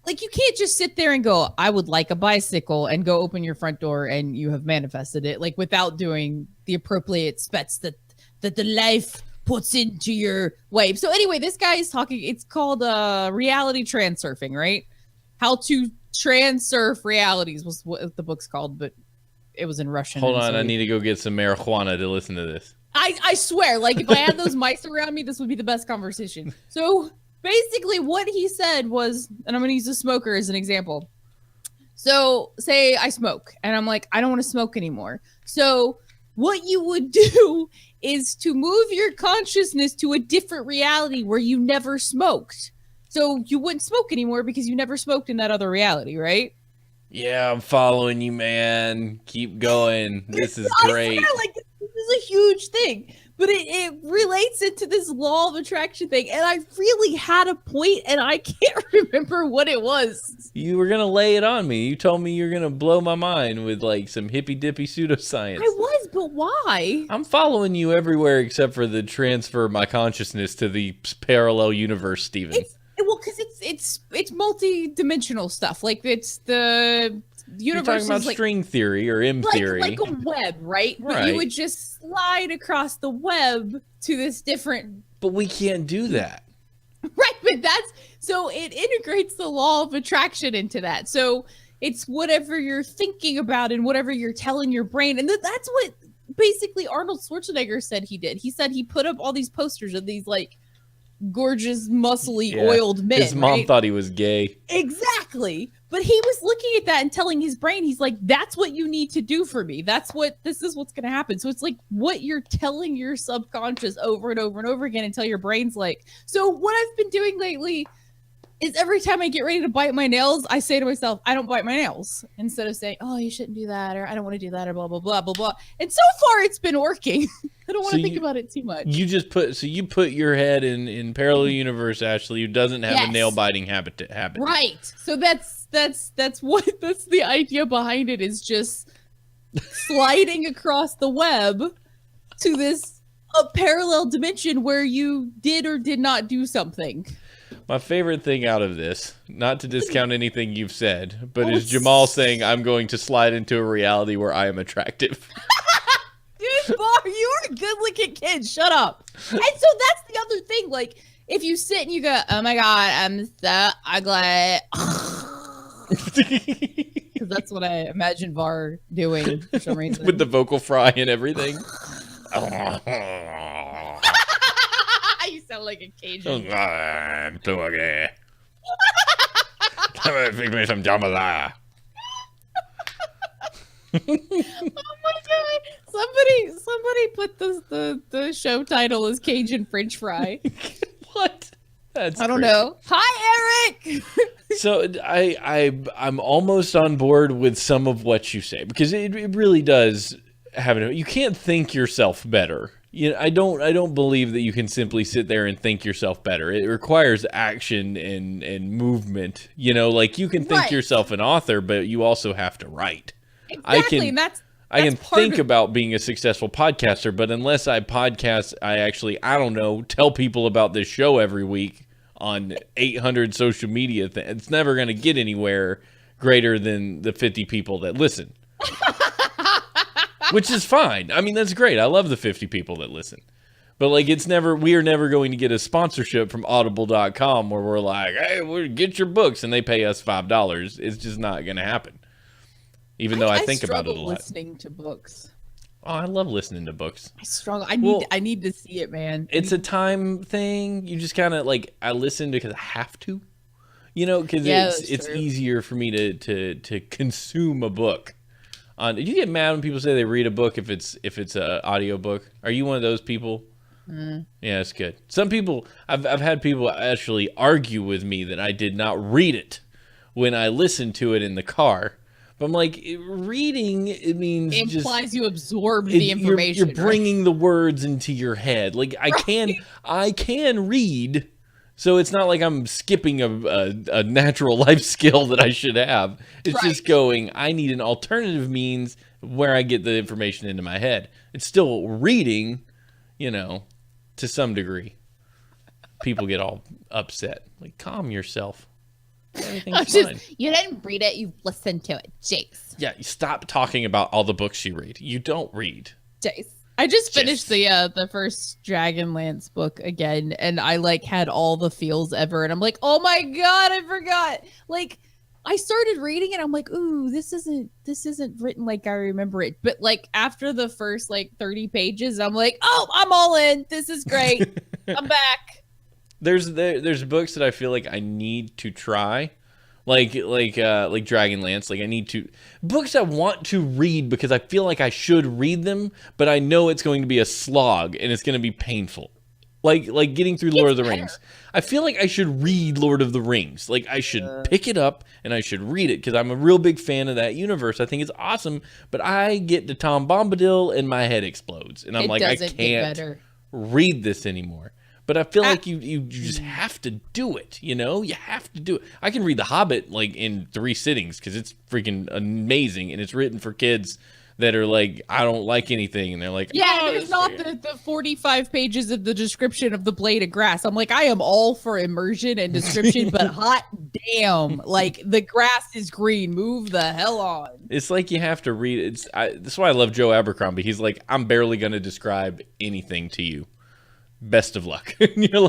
Like, you can't just sit there and go, I would like a bicycle, and go open your front door and you have manifested it, like, without doing the appropriate steps that the life puts into your way. So anyway, this guy is talking, it's called reality transurfing, right? How to transurf realities was what the book's called, but it was in Russian. Hold on, I need to go get some marijuana to listen to this. I swear, like, if I had those mice around me, this would be the best conversation. So basically what he said was, and I'm going to use a smoker as an example. So say I smoke and I'm like, I don't want to smoke anymore. So what you would do is to move your consciousness to a different reality where you never smoked. So you wouldn't smoke anymore because you never smoked in that other reality, right? Yeah, I'm following you, man. Keep going. This is great. I swear, like, this is a huge thing. But it relates into this law of attraction thing. And I really had a point, and I can't remember what it was. You were going to lay it on me. You told me you were going to blow my mind with, like, some hippy-dippy pseudoscience. I was, but why? I'm following you everywhere except for the transfer of my consciousness to the parallel universe, Steven. Well, because it's multi-dimensional stuff. Like, it's the universe. You're talking about like, string theory or M theory. Like a web, right? But you would just slide across the web to this different... But we can't do that. Right, but so it integrates the law of attraction into that. So it's whatever you're thinking about and whatever you're telling your brain. And that's what basically Arnold Schwarzenegger said he did. He said he put up all these posters of these, like, gorgeous, muscly, oiled men. His mom thought he was gay. Exactly. But he was looking at that and telling his brain, he's like, that's what you need to do for me. This is what's going to happen. So it's like what you're telling your subconscious over and over and over again until your brain's like. So what I've been doing lately is every time I get ready to bite my nails, I say to myself, I don't bite my nails, instead of saying, oh, you shouldn't do that, or I don't want to do that, or blah, blah, blah, blah, blah. And so far it's been working. I don't want to think about it too much. You put your head in parallel universe, Ashley, who doesn't have a nail biting habit. Right. So that's the idea behind it, is just sliding across the web to this parallel dimension where you did or did not do something. My favorite thing out of this, not to discount anything you've said, but is Jamal saying, I'm going to slide into a reality where I am attractive. Dude, Bar, you are a good-looking kid. Shut up. And so that's the other thing. Like, if you sit and you go, oh my God, I'm so ugly. Because that's what I imagine Var doing for some reason. With the vocal fry and everything. You sound like a Cajun. I'm too ugly. Fix me some jambalaya. Oh my God! Somebody put the show title as Cajun French fry. What? I don't know. Hi, Eric. So I'm almost on board with some of what you say, because it really does have it. You can't think yourself better. You know, I don't believe that you can simply sit there and think yourself better. It requires action and movement. You know, like, you can think yourself an author, but you also have to write. Exactly, I can think about being a successful podcaster, but unless I podcast, I don't know, tell people about this show every week on 800 social media. It's never going to get anywhere greater than the 50 people that listen. Which is fine. I mean, that's great. I love the 50 people that listen. But, like, we are never going to get a sponsorship from audible.com where we're like, hey, get your books, and they pay us $5. It's just not going to happen. Even though I think about it a lot. Listening to books. Oh, I love listening to books. I need to see it, man. It's a time thing. You just kind of, like, I listen because I have to. You know, because it's easier for me to consume a book. Do you get mad when people say they read a book if it's an audio book? Are you one of those people? Yeah, it's good. Some people, I've had people actually argue with me that I did not read it when I listened to it in the car. But I'm like, reading, it means It just implies you absorb the information. You're bringing the words into your head. Like I can read, so it's not like I'm skipping a natural life skill that I should have. It's just going, I need an alternative means where I get the information into my head. It's still reading, to some degree. People get all upset. Like, calm yourself. Everything's fine. You didn't read it, you listened to it. Jace. Yeah, you stop talking about all the books you read. You don't read. Jace. I just finished the first Dragonlance book again, and I had all the feels ever, and I'm like, oh my god, I forgot. I started reading it, I'm like, ooh, this isn't written like I remember it. But after the first 30 pages, I'm like, oh, I'm all in. This is great. I'm back. There's books that I feel like I need to try, like Dragonlance. I need to books I want to read because I feel like I should read them, but I know it's going to be a slog and it's going to be painful. Like getting through Lord of the Rings. I feel like I should read Lord of the Rings. I should pick it up and I should read it because I'm a real big fan of that universe. I think it's awesome, but I get to Tom Bombadil and my head explodes, and I'm I can't read this anymore. But I feel like you just have to do it, You have to do it. I can read The Hobbit, in 3 sittings because it's freaking amazing, and it's written for kids that are I don't like anything, and they're like, yeah, there's not the 45 pages of the description of the blade of grass. I'm I am all for immersion and description, but hot damn, the grass is green. Move the hell on. It's you have to read it. That's why I love Joe Abercrombie. He's I'm barely going to describe anything to you. Best of luck. And you're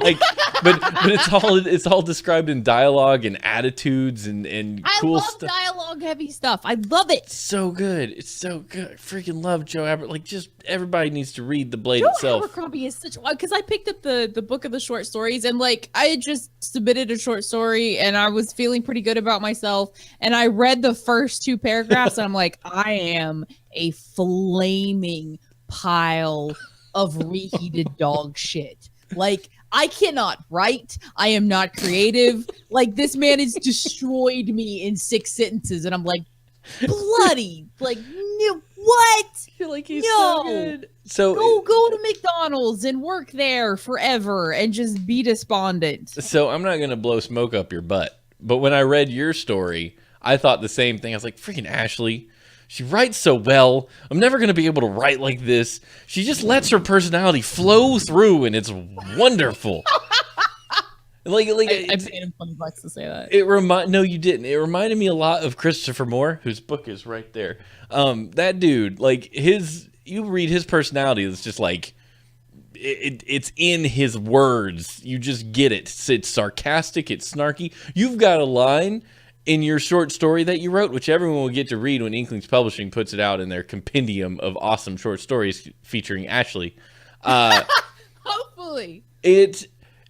but it's all described in dialogue and attitudes and cool stuff. I love dialogue heavy stuff. I love it. It's so good. It's so good. I freaking love Joe Abercrombie. Just everybody needs to read The Blade itself. Joe Abercrombie is such, because I picked up the book of the short stories, and I had just submitted a short story and I was feeling pretty good about myself, and I read the first 2 paragraphs and I'm I am a flaming pile of reheated dog shit. I cannot write. I am not creative. This man has destroyed me in 6 sentences, and I'm bloody. No, what? I feel he's so good. So go to McDonald's and work there forever and just be despondent. So I'm not gonna blow smoke up your butt, but when I read your story, I thought the same thing. I was freaking Ashley. She writes so well. I'm never going to be able to write like this. She just lets her personality flow through, and it's wonderful. I paid him $20 to say that. No, you didn't. It reminded me a lot of Christopher Moore, whose book is right there. That dude, you read his personality, it's just it's in his words. You just get it. It's sarcastic. It's snarky. You've got a line in your short story that you wrote, which everyone will get to read when Inklings Publishing puts it out in their compendium of awesome short stories featuring Ashley. Hopefully.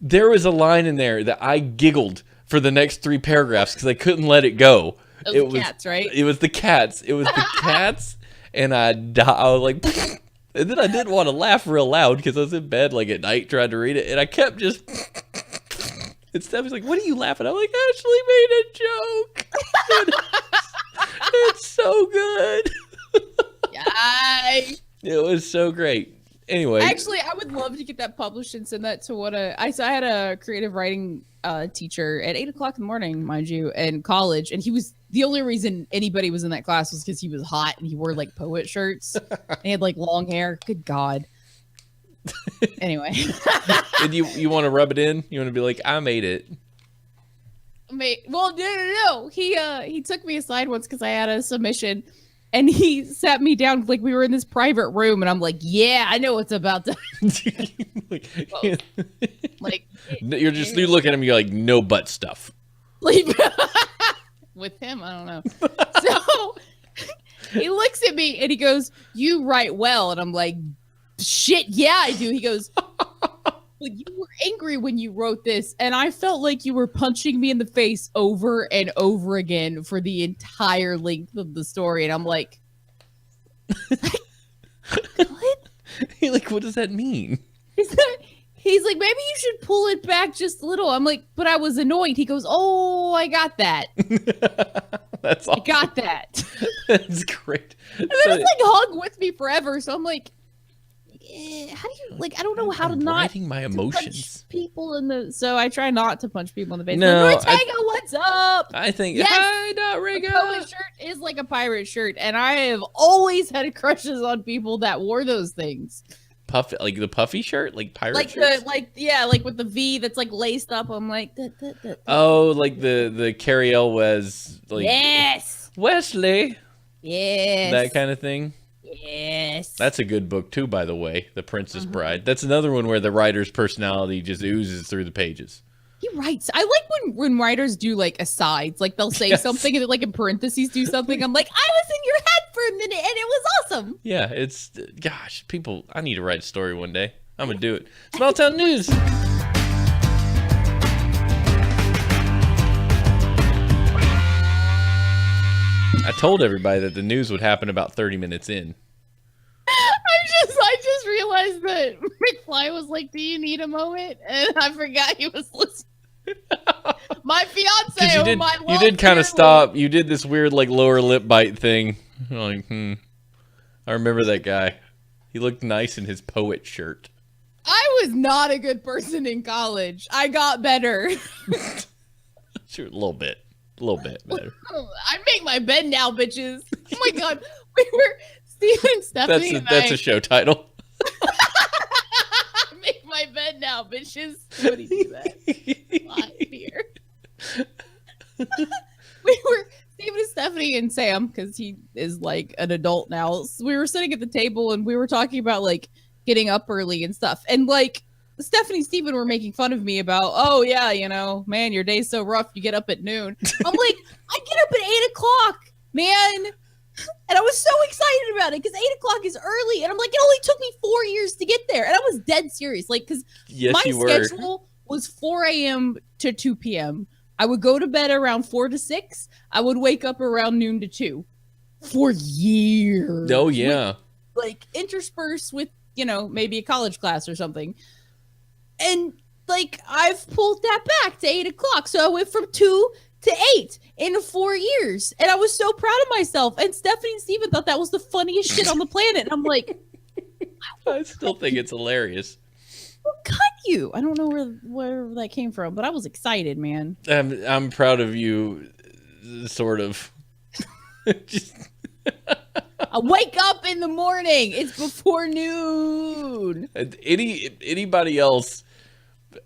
There was a line in there that I giggled for the next 3 paragraphs because I couldn't let it go. It was cats, right? It was the cats. It was the cats, and I was and then I didn't want to laugh real loud because I was in bed at night trying to read it, and I kept just... And Stephanie's what are you laughing at? I'm Ashley made a joke. It's so good. Yay. It was so great. Anyway. Actually, I would love to get that published and send that to I had a creative writing teacher at 8 o'clock in the morning, mind you, in college. And he was the only reason anybody was in that class was because he was hot and he wore poet shirts. And he had long hair. Good God. Anyway. And you want to rub it in? You want to be I made it. Well, no. He took me aside once because I had a submission, and he sat me down we were in this private room, and I'm yeah, I know what's about to. You look at him, you're no butt stuff. With him, I don't know. So he looks at me and he goes, "You write well," and I'm shit, yeah, I do. He goes, you were angry when you wrote this, and I felt like you were punching me in the face over and over again for the entire length of the story. And I'm what? What does that mean? He's like, maybe you should pull it back just a little. I'm like, but I was annoyed. He goes, oh, I got that. That's awesome. I got that. That's great. And then it's like hug with me forever. So I'm like, how do you, like, I don't know how to not writing my emotions. Punch people in the, so I try not to punch people in the face. No, Ortega, what's up? I think, yes, hi, Noriga. The shirt is like a pirate shirt. And I have always had crushes on people that wore those things. Like the puffy shirt, like pirate like shirts? like with the V that's like laced up. I'm like, oh, like the Carrie Elwes, like yes, Wesley, yes, that kind of thing. Yes, that's a good book too, by the way. The Princess Bride. That's another one where the writer's personality just oozes through the pages. He writes. I like when writers do like asides, like they'll say something and then like in parentheses do something. I'm like, I was in your head for a minute and it was awesome. Yeah, it's, gosh, people, I need to write a story one day. I'm going to do it. Small Town News. I told everybody that the news would happen about 30 minutes in. I just realized that McFly was like, do you need a moment? And I forgot he was listening. My fiance, you did kind of stop. You did this weird like lower lip bite thing. Like, I remember that guy. He looked nice in his poet shirt. I was not a good person in college. I got better. Sure, a little bit better. I make my bed now, bitches. Oh my god, we were Steven and Stephanie. That's a show title. I make my bed now, bitches. Somebody do that live here. We were Steven and Stephanie and Sam, because he is like an adult now. So we were sitting at the table and we were talking about like getting up early and stuff, and like Stephanie and Steven were making fun of me about, oh yeah, you know, man, your day's so rough, you get up at noon. I'm like, I get up at 8 o'clock, man. And I was so excited about it because 8 o'clock is early. And I'm like, it only took me 4 years to get there. And I was dead serious. Like, because my schedule was 4 a.m. to 2 p.m. I would go to bed around 4 to 6. I would wake up around noon to 2 for years. Oh, yeah. Like, interspersed with, you know, maybe a college class or something. And, like, I've pulled that back to 8 o'clock. So I went from 2 to 8 in 4 years. And I was so proud of myself. And Stephanie and Steven thought that was the funniest shit on the planet. And I'm like, I still think it's hilarious. Well, cut you. I don't know where that came from, but I was excited, man. I'm proud of you, sort of. I wake up in the morning. It's before noon. Anybody else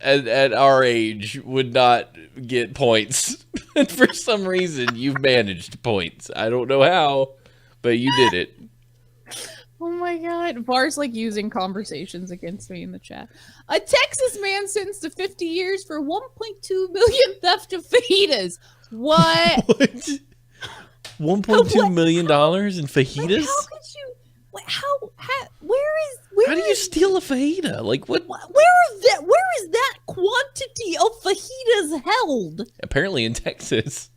at our age would not get points. And for some reason, you've managed points. I don't know how, but you did it. Oh my god. Var's like using conversations against me in the chat. A Texas man sentenced to 50 years for 1.2 million theft of fajitas. What? What? $1.2 million in fajitas? How could you? How where how do you steal a fajita? Like what? Where is that quantity of fajitas held? Apparently in Texas.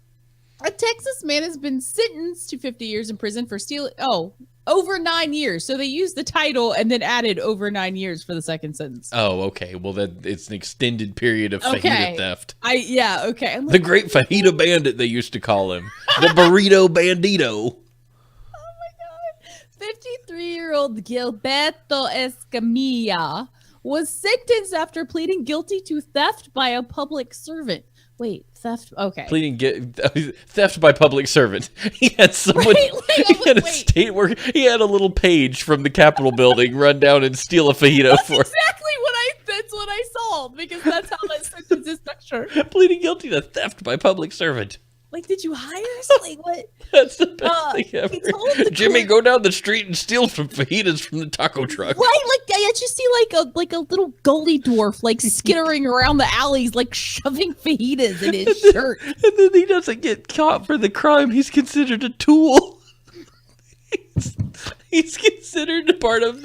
A Texas man has been sentenced to 50 years in prison for stealing. Oh, over 9 years. So they used the title and then added over 9 years for the second sentence. Oh, okay. Well, it's an extended period of fajita theft. Okay. The Great Fajita Bandit, they used to call him. The Burrito Bandito. 53-year-old Gilberto Escamilla was sentenced after pleading guilty to theft by a public servant. Wait, theft? Okay. Theft by public servant. He had someone. He had a little page from the Capitol building run down and steal a fajita for. That's what I saw, because that's how that sentence is structured. Pleading guilty to theft by public servant. Like, did you hire something? What? That's the best thing ever. Jimmy, go down the street and steal some fajitas from the taco truck. Right, like I just see like a little gully dwarf like skittering around the alleys, like shoving fajitas in his shirt. And then he doesn't get caught for the crime. He's considered a tool. He's considered part of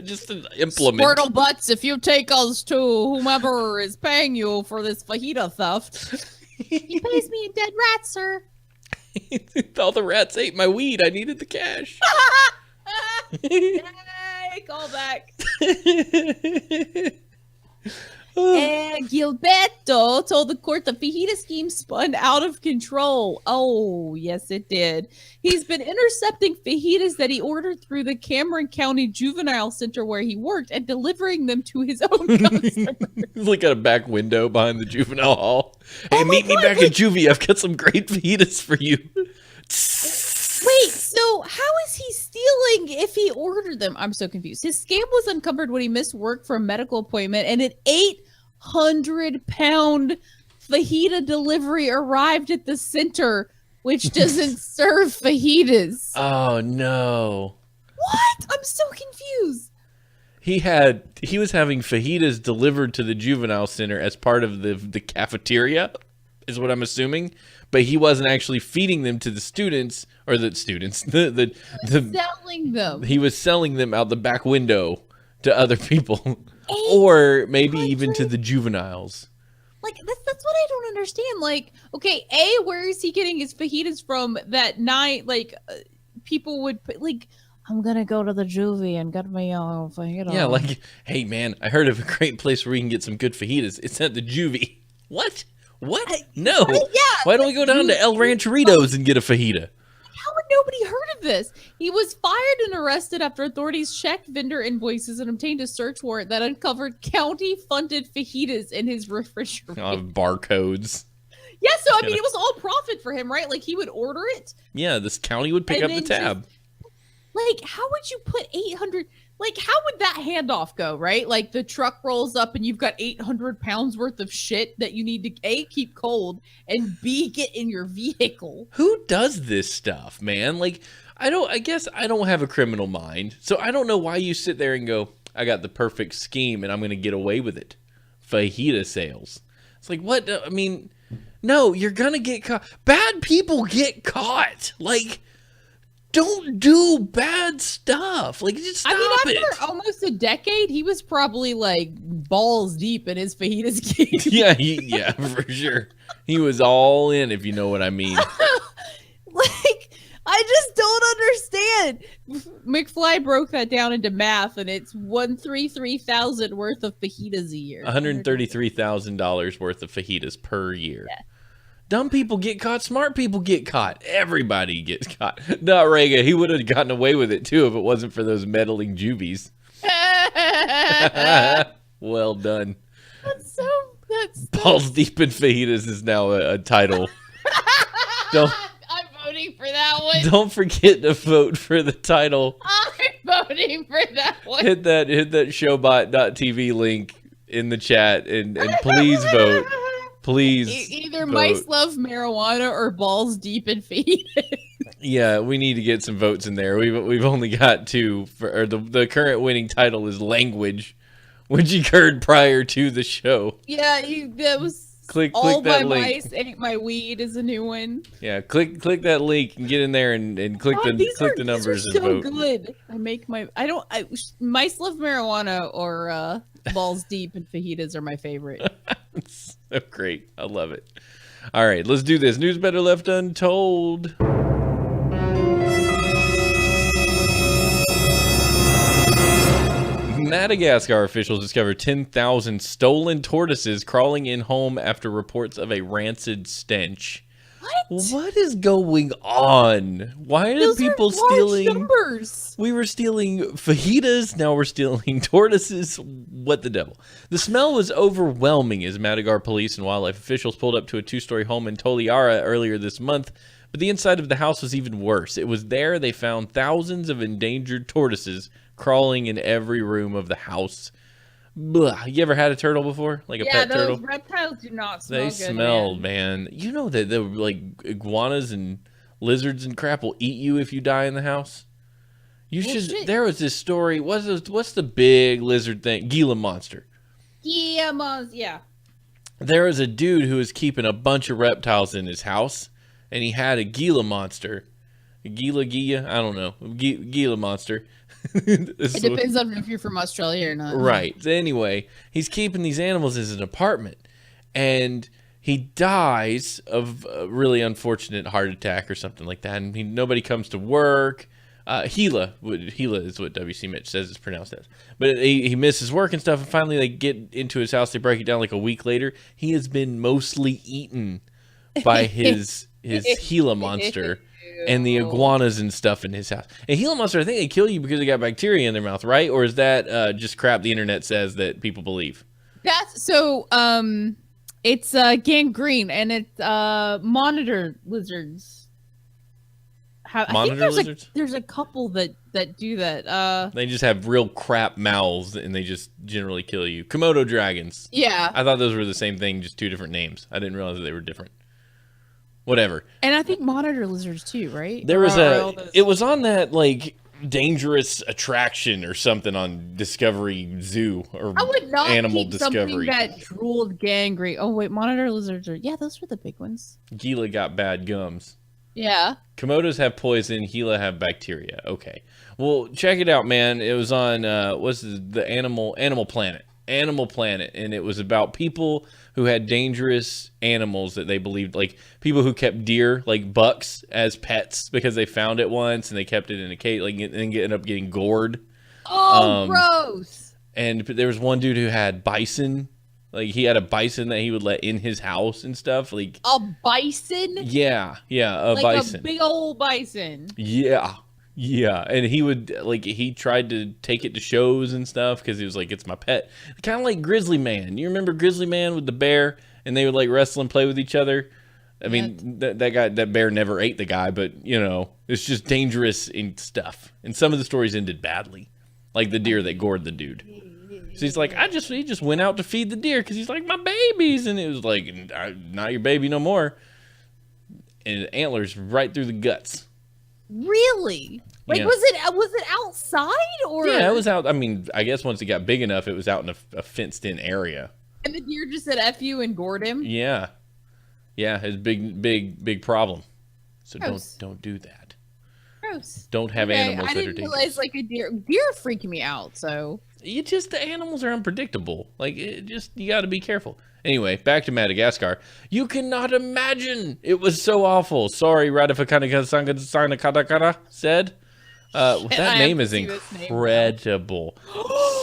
just an implement. Squirtle butts, if you take us to whomever is paying you for this fajita theft. He pays me in dead rats, sir. All the rats ate my weed. I needed the cash. Yay, call back. Gilberto told the court the fajita scheme spun out of control. Oh, yes, it did. He's been intercepting fajitas that he ordered through the Cameron County Juvenile Center where he worked and delivering them to his own customers. He's like at a back window behind the juvenile hall. Hey, meet me back at juvie. I've got some great fajitas for you. Wait, so how is he stealing if he ordered them? I'm so confused. His scam was uncovered when he missed work for a medical appointment, and an 800-pound fajita delivery arrived at the center, which doesn't serve fajitas. Oh, no. What? I'm so confused. He was having fajitas delivered to the juvenile center as part of the cafeteria, is what I'm assuming. But he wasn't actually feeding them to the students, or the students. Selling them. He was selling them out the back window to other people, or maybe even to the juveniles. Like that's what I don't understand. Like, okay, A, where is he getting his fajitas from that night? Like, people would put, like, I'm gonna go to the juvie and get my fajita. Yeah, like, hey man, I heard of a great place where we can get some good fajitas. It's at the juvie. What? No. Yeah. Why don't we go down to El Rancheritos and get a fajita? How had nobody heard of this? He was fired and arrested after authorities checked vendor invoices and obtained a search warrant that uncovered county-funded fajitas in his refrigerator. Barcodes. Yeah, so I mean, it was all profit for him, right? Like, he would order it. Yeah, this county would pick up the tab. Like, how would you put 800? Like, how would that handoff go, right? Like, the truck rolls up and you've got 800 pounds worth of shit that you need to, A, keep cold, and B, get in your vehicle. Who does this stuff, man? Like, I guess I don't have a criminal mind, so I don't know why you sit there and go, I got the perfect scheme and I'm going to get away with it. Fajita sales. It's like, what? I mean, no, you're going to get caught. Bad people get caught. Like, don't do bad stuff. Like, just stop it. After almost a decade, he was probably like balls deep in his fajitas game. Yeah, for sure. He was all in, if you know what I mean. Like, I just don't understand. McFly broke that down into math, and it's $133,000 worth of fajitas a year. $133,000 worth of fajitas per year. Yeah. Dumb people get caught. Smart people get caught. Everybody gets caught. Noriega, he would have gotten away with it, too, if it wasn't for those meddling juvies. Well done. That's Balls Deep in Fajitas is now a title. I'm voting for that one. Don't forget to vote for the title. I'm voting for that one. Hit that showbot.tv link in the chat and please vote. Please either vote. Mice Love Marijuana or Balls Deep in Fajitas. Yeah, we need to get some votes in there. We've only got two. The current winning title is Language, which occurred prior to the show. Yeah, that was click all that my link. mice ain't my weed is a new one. Yeah, click that link and get in there and click the numbers these are and vote. So good. Mice Love Marijuana or Balls Deep and Fajitas are my favorite. It's so great. I love it. All right, let's do this. News better left untold. Madagascar officials discovered 10,000 stolen tortoises crawling in home after reports of a rancid stench. What is going on? Why are people stealing numbers? We were stealing fajitas, now we're stealing tortoises. What the devil? The smell was overwhelming as Madagascar police and wildlife officials pulled up to a 2-story home in Toliara earlier this month, but the inside of the house was even worse. It was there they found thousands of endangered tortoises crawling in every room of the house. Blah. You ever had a turtle before? Like a pet turtle? Yeah, those reptiles do not smell good. They smell, man. You know that the like iguanas and lizards and crap will eat you if you die in the house? Shit. There was this story. What's the big lizard thing? Gila monster. Yeah. There was a dude who was keeping a bunch of reptiles in his house, and he had a Gila monster. Gila, I don't know. Gila monster. It depends on if you're from Australia or not. Right. Anyway, he's keeping these animals in his apartment, and he dies of a really unfortunate heart attack or something like that. And nobody comes to work. Gila is what W.C. Mitch says it's pronounced as. But he misses work and stuff, and finally they get into his house. They break it down like a week later. He has been mostly eaten by his Gila monster and the iguanas and stuff in his house. And Gila monster, I think they kill you because they got bacteria in their mouth, right? Or is that just crap the internet says that people believe? That's so. It's gangrene and it's monitor lizards. Monitor lizards? There's a couple that do that. They just have real crap mouths and they just generally kill you. Komodo dragons. Yeah. I thought those were the same thing, just two different names. I didn't realize that they were different. Whatever. And I think monitor lizards too, right? There was it was on that like dangerous attraction or something on Discovery Zoo or I would not Animal keep Discovery. Something that drooled gangrene. Oh wait, monitor lizards are those were the big ones. Gila got bad gums. Yeah. Komodos have poison. Gila have bacteria. Okay. Well, check it out, man. It was on what's the Animal Planet. Animal Planet, and it was about people who had dangerous animals that they believed, like people who kept deer, like bucks, as pets because they found it once and they kept it in a cage, like, and ended up getting gored. Oh, gross! And there was one dude who had bison. Like, he had a bison that he would let in his house and stuff. Like a bison? Yeah, a like bison. A big old bison. Yeah. And he would, like, he tried to take it to shows and stuff because he was like, it's my pet. Kind of like Grizzly Man. You remember Grizzly Man with the bear? And they would, like, wrestle and play with each other? I mean, that bear never ate the guy, but, you know, it's just dangerous and stuff. And some of the stories ended badly. Like the deer that gored the dude. So he's like, he just went out to feed the deer because he's like, my babies. And it was like, not your baby no more. And antlers right through the guts. Really? Like, yeah. was it outside or? Yeah, it was out. I mean, I guess once it got big enough, it was out in a fenced-in area. And the deer just said "F you" and gored him. Yeah, it's big problem. So Gross. don't do that. Gross. Don't have animals that are dangerous. I didn't realize like a deer freak me out. So the animals are unpredictable. Like you got to be careful. Anyway, back to Madagascar. You cannot imagine. It was so awful. Sorry, Radifakana said. That name is incredible.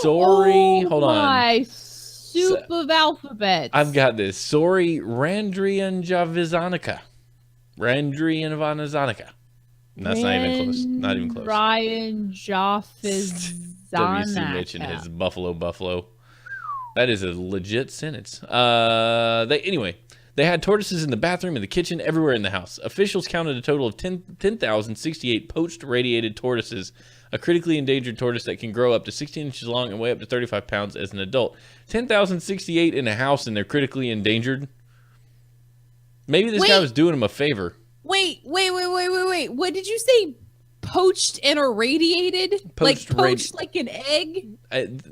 Sorry, hold on. My soup of alphabets. I've got this. Sorry, Randrianjavazanica. Randrianjavazanica. That's not even close. Not even close. Ryan Jaffizanica. W.C. Mitch and his buffalo. That is a legit sentence. They had tortoises in the bathroom, in the kitchen, everywhere in the house. Officials counted a total of 10,068 poached radiated tortoises, a critically endangered tortoise that can grow up to 16 inches long and weigh up to 35 pounds as an adult. 10,068 in a house and they're critically endangered? Maybe this guy was doing him a favor. Wait. What did you say? Poached and irradiated? Poached like an egg?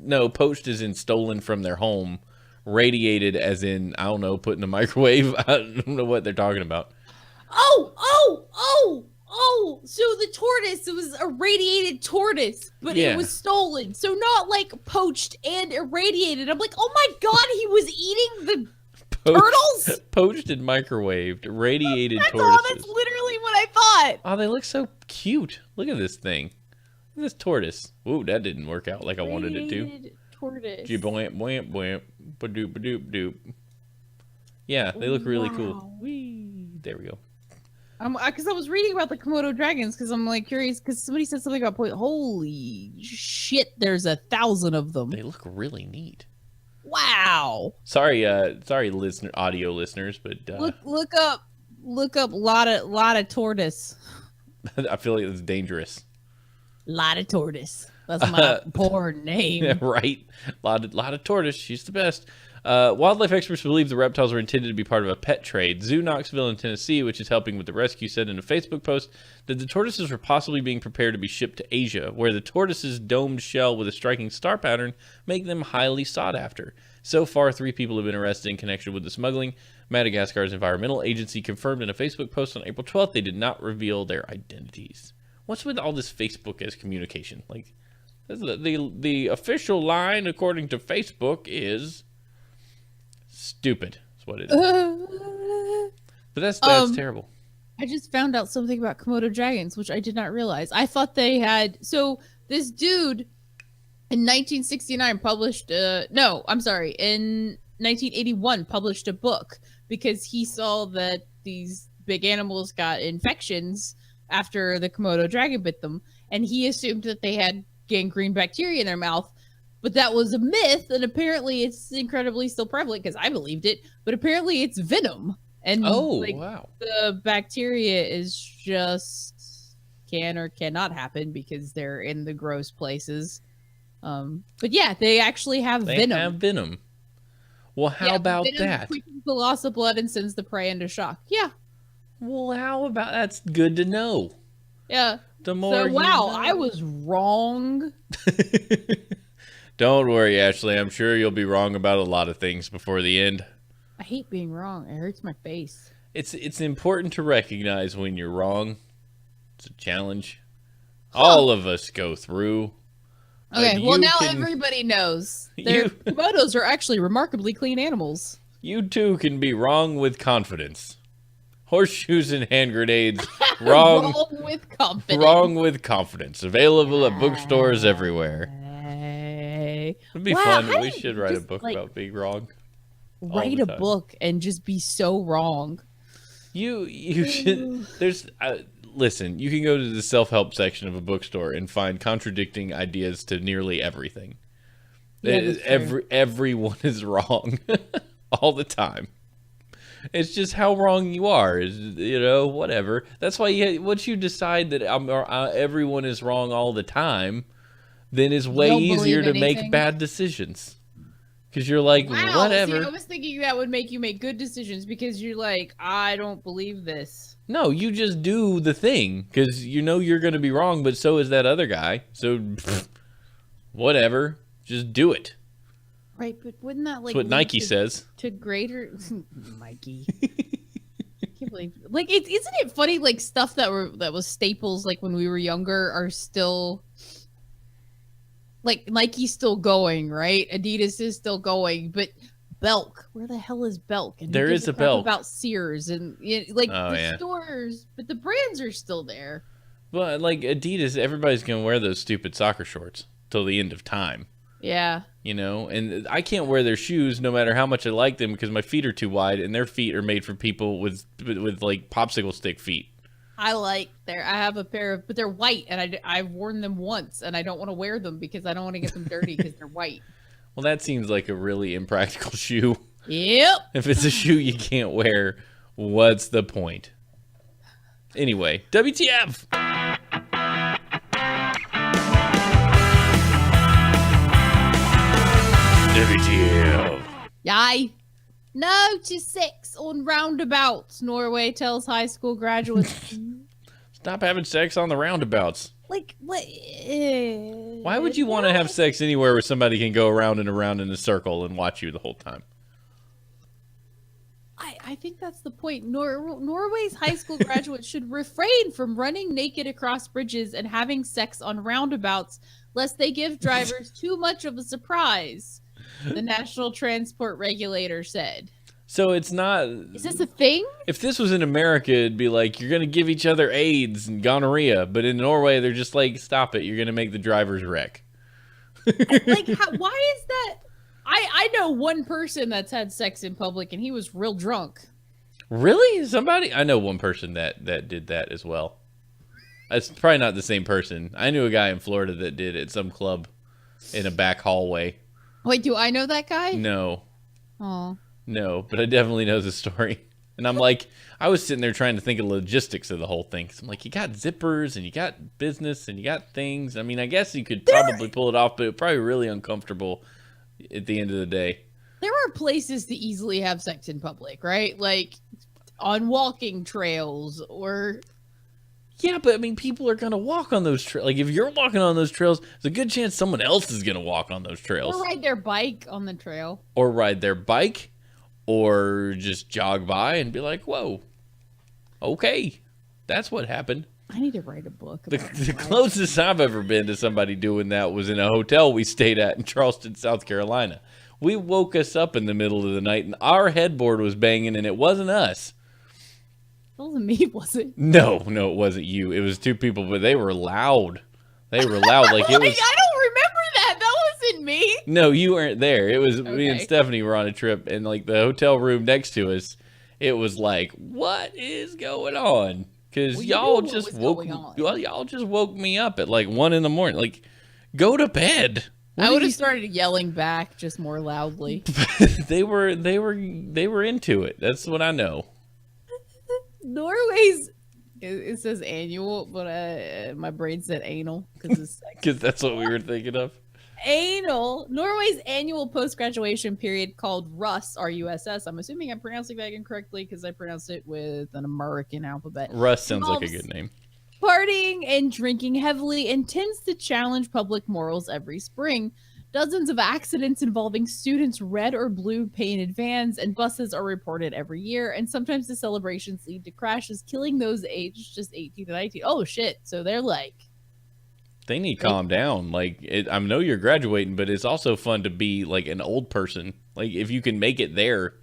No, poached is in stolen from their home. Radiated as in, I don't know, put in the microwave. I don't know what they're talking about. So the tortoise, it was a radiated tortoise, but it was stolen. So not like poached and irradiated. I'm like, oh my God, he was eating the turtles? Poached and microwaved, radiated tortoises. That's literally what I thought. Oh, they look so cute. Look at this thing. Look at this tortoise. Ooh, that didn't work out like I wanted it to. Tortoise. Ba-doop, ba-doop. Yeah, they look really cool. Whee. There we go. Because I was reading about the Komodo dragons because I'm like curious because somebody said something about holy shit, there's 1,000 of them. They look really neat. Wow. Sorry, audio listeners, but look up lot of tortoise. I feel like it's dangerous. Lot of tortoise. That's my porn name. Yeah, right. Lot of tortoise. She's the best. Wildlife experts believe the reptiles were intended to be part of a pet trade. Zoo Knoxville in Tennessee, which is helping with the rescue, said in a Facebook post that the tortoises were possibly being prepared to be shipped to Asia, where the tortoise's domed shell with a striking star pattern make them highly sought after. So far, 3 people have been arrested in connection with the smuggling. Madagascar's environmental agency confirmed in a Facebook post on April 12th they did not reveal their identities. What's with all this Facebook as communication? Like, the official line, according to Facebook, is stupid. That's what it is. But that's terrible. I just found out something about Komodo dragons, which I did not realize. I thought they had. So this dude in 1969 published. No, I'm sorry. In 1981, published a book because he saw that these big animals got infections after the Komodo dragon bit them, and he assumed that they had gangrene bacteria in their mouth. But that was a myth, and apparently it's incredibly still prevalent because I believed it. But apparently it's venom. And wow. the bacteria is just can or cannot happen because they're in the gross places. But yeah, they actually have venom. They have venom. Well, how about that? Quickens the loss of blood and sends the prey into shock. Yeah. Well, how about that's good to know. Yeah. The more so wow, I was wrong. Don't worry, Ashley. I'm sure you'll be wrong about a lot of things before the end. I hate being wrong. It hurts my face. It's important to recognize when you're wrong. It's a challenge. All of us go through. Okay, well now everybody knows. Komodos are actually remarkably clean animals. You too can be wrong with confidence. Horseshoes and hand grenades. Wrong with confidence. Wrong with confidence. Available at bookstores everywhere. It'd be fun. We should write a book about being wrong. Write a book and just be so wrong. You should. Listen, you can go to the self-help section of a bookstore and find contradicting ideas to nearly everything. Yeah, everyone is wrong all the time. It's just how wrong you are, whatever. That's why once you decide that everyone is wrong all the time, then it's way easier to make bad decisions. Because you're like, whatever. See, I was thinking that would make you make good decisions because you're like, I don't believe this. No, you just do the thing because you know you're going to be wrong, but so is that other guy. So, whatever. Just do it. Right, but wouldn't that That's what Nike says. To greater Nike. I can't believe isn't it funny like stuff that was staples like when we were younger are still like Nike's still going, right? Adidas is still going, but Belk, where the hell is Belk? And there is a Belk about Sears and stores, but the brands are still there. Well, like Adidas, everybody's gonna wear those stupid soccer shorts till the end of time. Yeah. And I can't wear their shoes no matter how much I like them because my feet are too wide and their feet are made for people with like popsicle stick feet. I have a pair of, but they're white and I've worn them once and I don't want to wear them because I don't want to get them dirty because they're white. Well, that seems like a really impractical shoe. Yep. If it's a shoe you can't wear, what's the point? Anyway, WTF! WTF. Yay. No to sex on roundabouts, Norway tells high school graduates. Stop having sex on the roundabouts. Like, what? Why would you want to have sex anywhere where somebody can go around and around in a circle and watch you the whole time? I think that's the point. Norway's high school graduates should refrain from running naked across bridges and having sex on roundabouts, lest they give drivers too much of a surprise, the National Transport Regulator said. So it's not... Is this a thing? If this was in America, it'd be like, you're going to give each other AIDS and gonorrhea. But in Norway, they're just like, stop it. You're going to make the drivers wreck. Why is that? I know one person that's had sex in public, and he was real drunk. Really? Somebody? I know one person that did that as well. It's probably not the same person. I knew a guy in Florida that did it at some club in a back hallway. Wait, do I know that guy? No. Oh. No, but I definitely know the story. And I'm like, I was sitting there trying to think of logistics of the whole thing. Cause I'm like, you got zippers and you got business and you got things. I mean, I guess you could probably pull it off, but it's probably really uncomfortable at the end of the day. There are places to easily have sex in public, right? Like on walking trails or... Yeah, but I mean, people are going to walk on those trails. Like, if you're walking on those trails, there's a good chance someone else is going to walk on those trails. Or ride their bike on the trail. Or ride their bike. Or just jog by and be like, whoa, okay, that's what happened. I need to write a book. The closest I've ever been to somebody doing that was in a hotel we stayed at in Charleston, South Carolina. We woke us up in the middle of the night and our headboard was banging and it wasn't us. That wasn't me, was it? No, it wasn't you. It was two people, but they were loud. They were loud. Like, it was. I don't remember that. That wasn't me. No, you weren't there. It was me and Okay. Stephanie were on a trip, and like the hotel room next to us, it was like, what is going on? Because Well, you knew y'all what just was woke. going on. Well, y'all just woke me up at like 1 a.m. Like, go to bed. What I are would have you- started yelling back just more loudly. they were into it. That's what I know. Norway's it says annual, but my brain said anal because it's sex. Because that's what we were thinking of. Anal. Norway's annual post-graduation period called RUSS, R-U-S-S. I'm assuming I'm pronouncing that incorrectly because I pronounced it with an American alphabet. Russ sounds like a Involves good name. Partying and drinking heavily and tends to challenge public morals every spring. Dozens of accidents involving students' red or blue painted vans and buses are reported every year, and sometimes the celebrations lead to crashes, killing those aged just 18 to 19. Oh shit! So they're like, They need to calm down. Like, I know you're graduating, but it's also fun to be like an old person. Like, if you can make it there,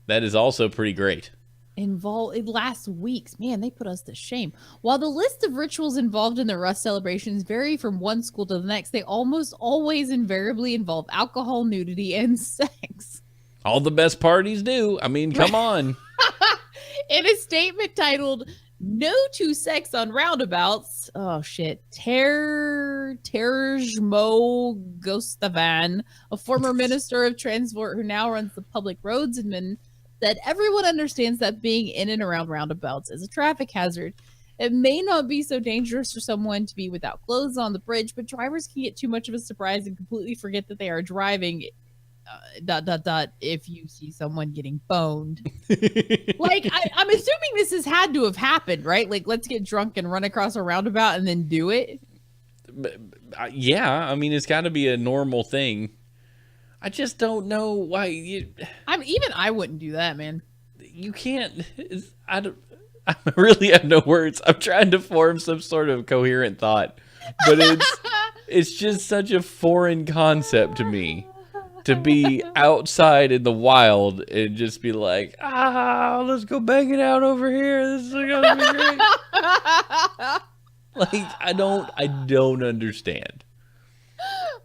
that is also pretty great. it lasts weeks. Man, they put us to shame. While the list of rituals involved in the Rust celebrations vary from one school to the next, they almost always invariably involve alcohol, nudity, and sex. All the best parties do. I mean, come on. In a statement titled "No to Sex on Roundabouts," oh shit, Terjmo Gostavan, a former minister of transport who now runs the public roads admin, said everyone understands that being in and around roundabouts is a traffic hazard. It may not be so dangerous for someone to be without clothes on the bridge, but drivers can get too much of a surprise and completely forget that they are driving. If you see someone getting boned. Like, I'm assuming this has had to have happened, right? Like, let's get drunk and run across a roundabout and then do it. Yeah, I mean, it's got to be a normal thing. I just don't know why I wouldn't do that, man. you can't. I really have no words. I'm trying to form some sort of coherent thought, but it's just such a foreign concept to me. To be outside in the wild and just be like, let's go bang it out over here. This is gonna be great. Like, I don't understand.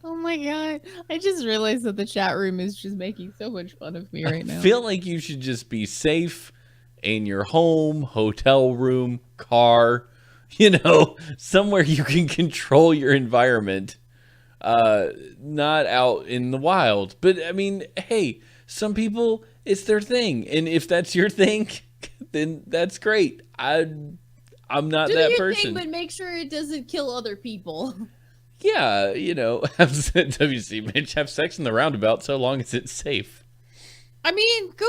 Oh my god. I just realized that the chat room is just making so much fun of me right now. I feel like you should just be safe in your home, hotel room, car, somewhere you can control your environment. Not out in the wild. But I mean, hey, some people, it's their thing, and if that's your thing, then that's great. I'm not do that your person. thing, but make sure it doesn't kill other people. Yeah, WC Mitch, have sex in the roundabout so long as it's safe. I mean, go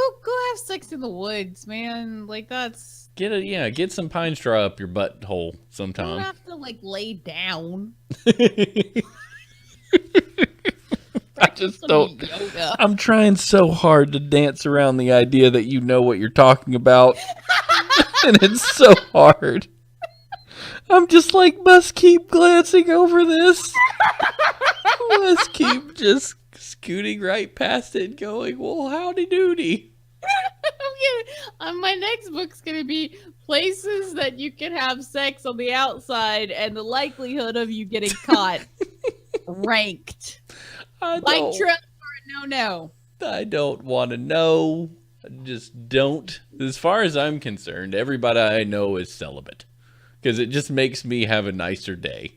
have sex in the woods, man. Like, that's Get some pine straw up your butthole you don't sometime. have to like lay down. I just Some don't. yoga. I'm trying so hard to dance around the idea that you know what you're talking about. And it's so hard. I'm just like, must keep glancing over this. Must keep just scooting right past it going, well, howdy doody. My next book's gonna be places that you can have sex on the outside and the likelihood of you getting caught ranked. Like Trump or no. I don't want to know. I just don't. As far as I'm concerned, everybody I know is celibate. Because it just makes me have a nicer day.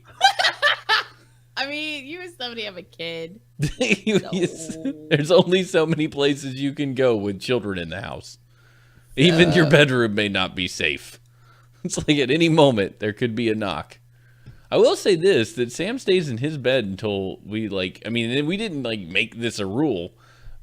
I mean, you and somebody have a kid. There's only so many places you can go with children in the house. Even your bedroom may not be safe. It's like at any moment there could be a knock. I will say this, that Sam stays in his bed until we we didn't make this a rule,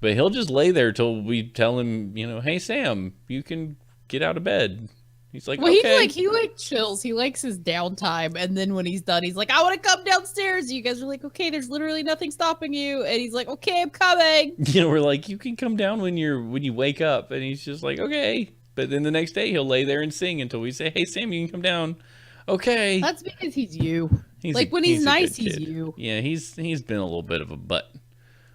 but he'll just lay there till we tell him, hey Sam, you can get out of bed. He's like, well, okay. he chills. He likes his downtime, and then when he's done, he's like, I want to come downstairs. You guys are like, okay, there's literally nothing stopping you, and he's like, okay, I'm coming. We're like, you can come down when you wake up, and he's just like, okay. But then the next day he'll lay there and sing until we say, hey Sam, you can come down. Okay. That's because he's you. When he's nice, he's you. Yeah, he's been a little bit of a butt.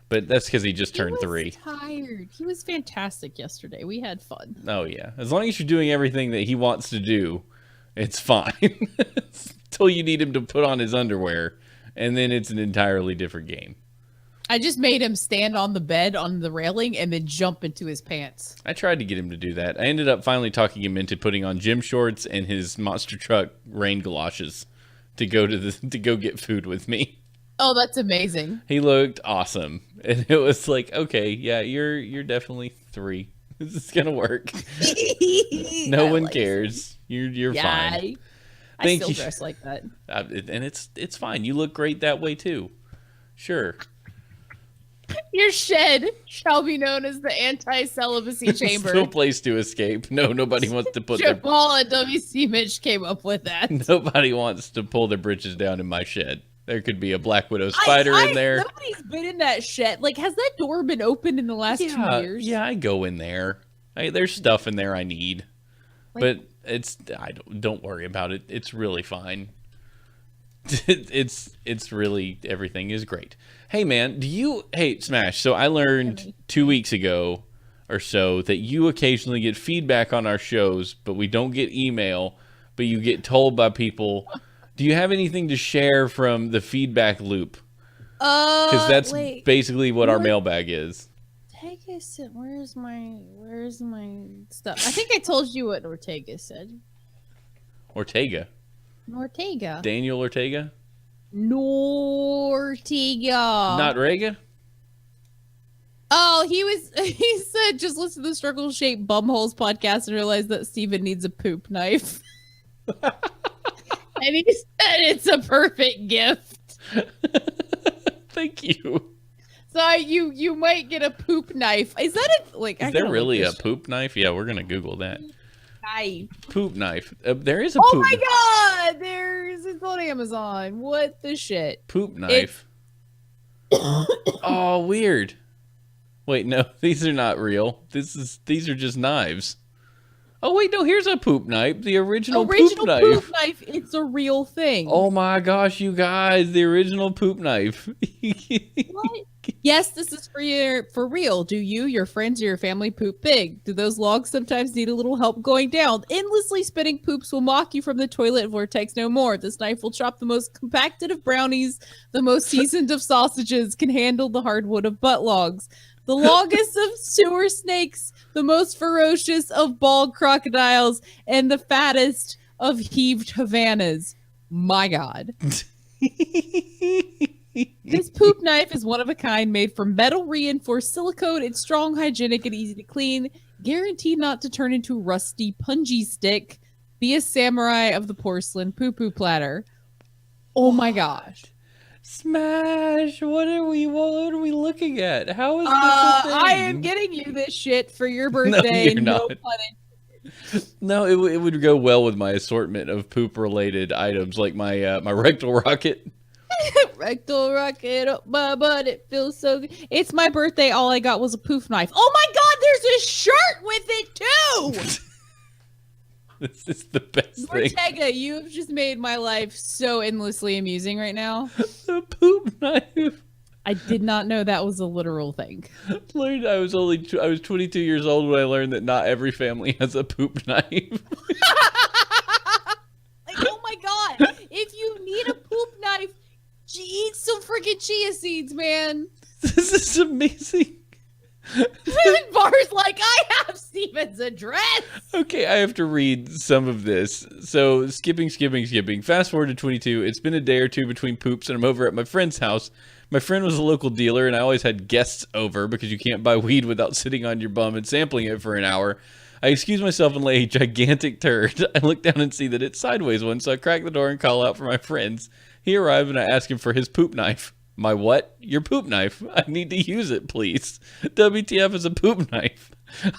But that's because he just turned 3. Tired. He was fantastic yesterday. We had fun. Oh, yeah. As long as you're doing everything that he wants to do, it's fine. Until you need him to put on his underwear, and then it's an entirely different game. I just made him stand on the bed on the railing and then jump into his pants. I tried to get him to do that. I ended up finally talking him into putting on gym shorts and his monster truck rain galoshes to go get food with me. Oh, that's amazing. He looked awesome. And it was like, okay, yeah, you're definitely 3. This is gonna work. No one cares. You're fine. I still dress like that. And it's fine. You look great that way too. Sure. Your shed shall be known as the anti-celibacy chamber. No place to escape. No, nobody wants to put Paul and W.C. Mitch came up with that. Nobody wants to pull their britches down in my shed. There could be a Black Widow spider in there. Nobody's been in that shed. Like, has that door been opened in the last 2 years? Yeah, I go in there. There's stuff in there I need. But don't worry about it. It's really fine. It's really, everything is great. Hey man, hey Smash, so I learned 2 weeks ago or so that you occasionally get feedback on our shows, but we don't get email, but you get told by people. Do you have anything to share from the feedback loop? Because that's basically what our mailbag is. Ortega said, where's my stuff? I think I told you what Ortega said. Ortega. Daniel Ortega? Nortega. Not Rega? Oh, he said, just listen to the Struggle Shaped Bumholes podcast and realize that Steven needs a poop knife. And he said it's a perfect gift. Thank you. So you might get a poop knife. Is there really a poop knife? Yeah, we're gonna Google that. Knife. Poop knife. There is a poop. Oh my god! It's on Amazon. What the shit? Poop knife. Oh, weird. Wait, no, these are not real. These are just knives. Oh wait, no, here's a poop knife. The original poop knife. It's a real thing. Oh my gosh, you guys, the original poop knife. What? Yes, this is for real. Do you, your friends, or your family poop big? Do those logs sometimes need a little help going down? Endlessly spitting poops will mock you from the toilet vortex no more. This knife will chop the most compacted of brownies, the most seasoned of sausages, can handle the hardwood of butt logs. The longest of sewer snakes, the most ferocious of bald crocodiles, and the fattest of heaved Havanas. My God. This poop knife is one of a kind, made from metal reinforced silicone. It's strong, hygienic, and easy to clean. Guaranteed not to turn into rusty, punji stick. Be a samurai of the porcelain poo-poo platter. Oh my gosh. Smash! What are we looking at? How is this a thing? I am getting you this shit for your birthday. No, you're not. No, it would go well with my assortment of poop-related items, like my my rectal rocket. Rectal rocket up my butt. It feels so good. It's my birthday. All I got was a poof knife. Oh my god, there's a shirt with it too! This is the best thing. Ortega, you've just made my life so endlessly amusing right now. The poop knife. I did not know that was a literal thing. I was 22 years old when I learned that not every family has a poop knife. Like, oh my god, if you need a poop knife, eat some freaking chia seeds, man. This is amazing. Bar's like, I have Steven's address. Okay, I have to read some of this. So, skipping. Fast forward to 22. It's been a day or two between poops, and I'm over at my friend's house. My friend was a local dealer, and I always had guests over because you can't buy weed without sitting on your bum and sampling it for an hour. I excuse myself and lay a gigantic turd. I look down and see that it's sideways one, so I crack the door and call out for my friends. He arrived, and I ask him for his poop knife. My what? Your poop knife. I need to use it, please. WTF is a poop knife.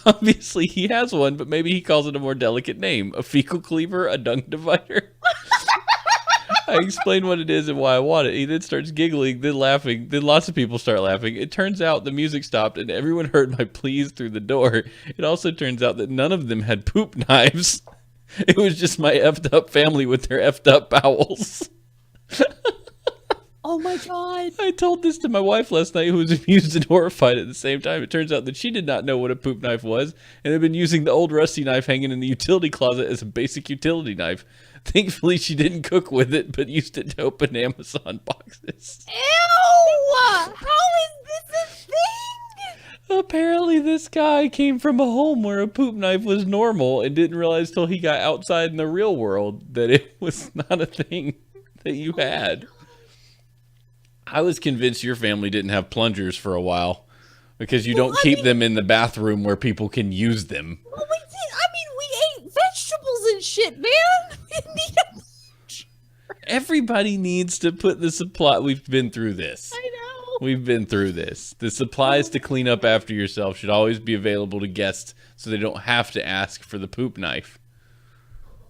Obviously, he has one, but maybe he calls it a more delicate name. A fecal cleaver, a dung divider. I explain what it is and why I want it. He then starts giggling, then laughing. Then lots of people start laughing. It turns out the music stopped, and everyone heard my pleas through the door. It also turns out that none of them had poop knives. It was just my effed up family with their effed up bowels. Oh my god. I told this to my wife last night, who was amused and horrified at the same time. It turns out that she did not know what a poop knife was and had been using the old rusty knife hanging in the utility closet as a basic utility knife. Thankfully, she didn't cook with it, but used it to open Amazon boxes. Ew! How is this a thing? Apparently, this guy came from a home where a poop knife was normal and didn't realize till he got outside in the real world that it was not a thing that you had. I was convinced your family didn't have plungers for a while because you don't keep them in the bathroom where people can use them. Well, we did. I mean, we ate vegetables and shit, man. We didn't need a plunger. Everybody needs to put the supply. We've been through this. I know. We've been through this. The supplies to clean up after yourself should always be available to guests so they don't have to ask for the poop knife.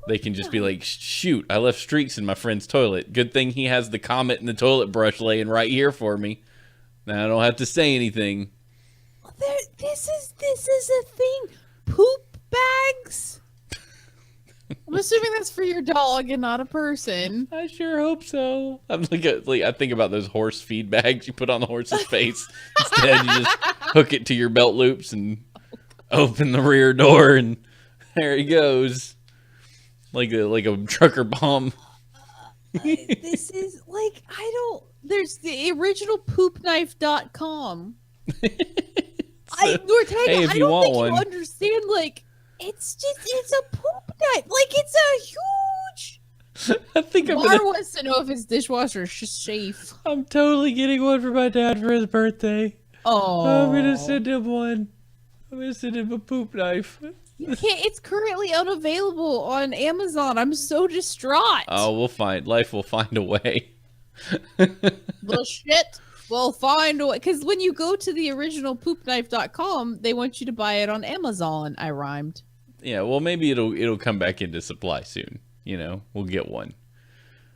They can just be like, shoot, I left streaks in my friend's toilet. Good thing he has the Comet and the toilet brush laying right here for me. Now I don't have to say anything. This is a thing. Poop bags? I'm assuming that's for your dog and not a person. I sure hope so. I'm like I think about those horse feed bags you put on the horse's face. Instead, you just hook it to your belt loops and open the rear door, and there he goes. Like a trucker bomb. This is like, there's the original poopknife.com. I don't think you understand, like, it's a poop knife. Like, it's a huge... I think Mar wants to know if his dishwasher is safe. I'm totally getting one for my dad for his birthday. Oh. I'm going to send him one. I'm going to send him a poop knife. You can't. It's currently unavailable on Amazon. I'm so distraught. Oh, life will find a way. Bullshit. We'll find a way. Because when you go to the original poopknife.com, they want you to buy it on Amazon. I rhymed. Yeah, well, maybe it'll come back into supply soon. You know, we'll get one.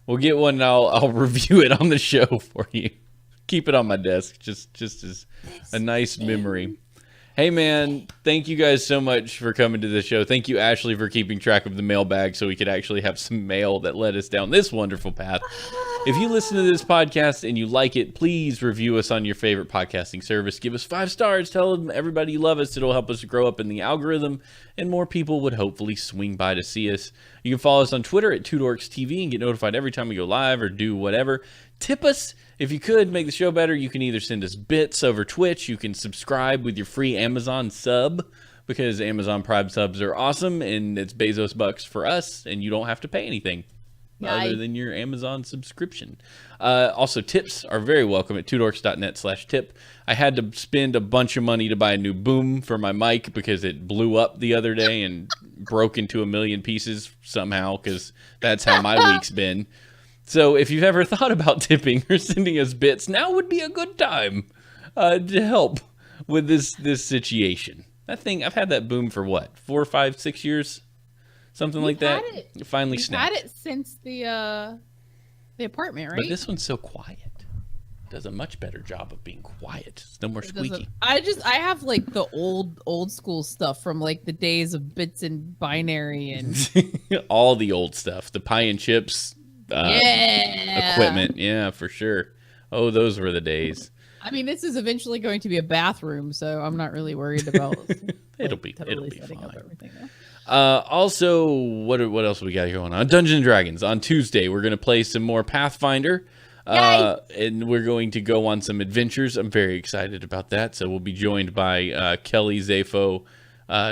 And I'll review it on the show for you. Keep it on my desk, just as a nice memory. Hey, man, thank you guys so much for coming to the show. Thank you, Ashley, for keeping track of the mailbag so we could actually have some mail that led us down this wonderful path. If you listen to this podcast and you like it, please review us on your favorite podcasting service. Give us 5 stars. Tell everybody you love us. It'll help us grow up in the algorithm, and more people would hopefully swing by to see us. You can follow us on Twitter at 2dorkstv and get notified every time we go live or do whatever. Tip us. If you could make the show better, you can either send us bits over Twitch. You can subscribe with your free Amazon sub, because Amazon Prime subs are awesome, and it's Bezos bucks for us, and you don't have to pay anything other than your Amazon subscription. Also, tips are very welcome at twodorks.net/tip. I had to spend a bunch of money to buy a new boom for my mic because it blew up the other day and broke into a million pieces somehow, because that's how my week's been. So if you've ever thought about tipping or sending us bits, now would be a good time to help with this situation. That thing, I've had that boom for what, 4, 5, 6 years? Something like that. It finally snapped. Had it since the apartment, right? But this one's so quiet. It does a much better job of being quiet. It's no more squeaky. I have like the old school stuff from like the days of bits and binary and all the old stuff. The pie and chips equipment. Yeah, for sure. Oh, those were the days. I mean, this is eventually going to be a bathroom, so I'm not really worried about it'll be fine. Up everything, also, what else we got going on? Dungeons and Dragons on Tuesday. We're going to play some more Pathfinder, and we're going to go on some adventures. I'm very excited about that. So we'll be joined by Kelly, Zafo,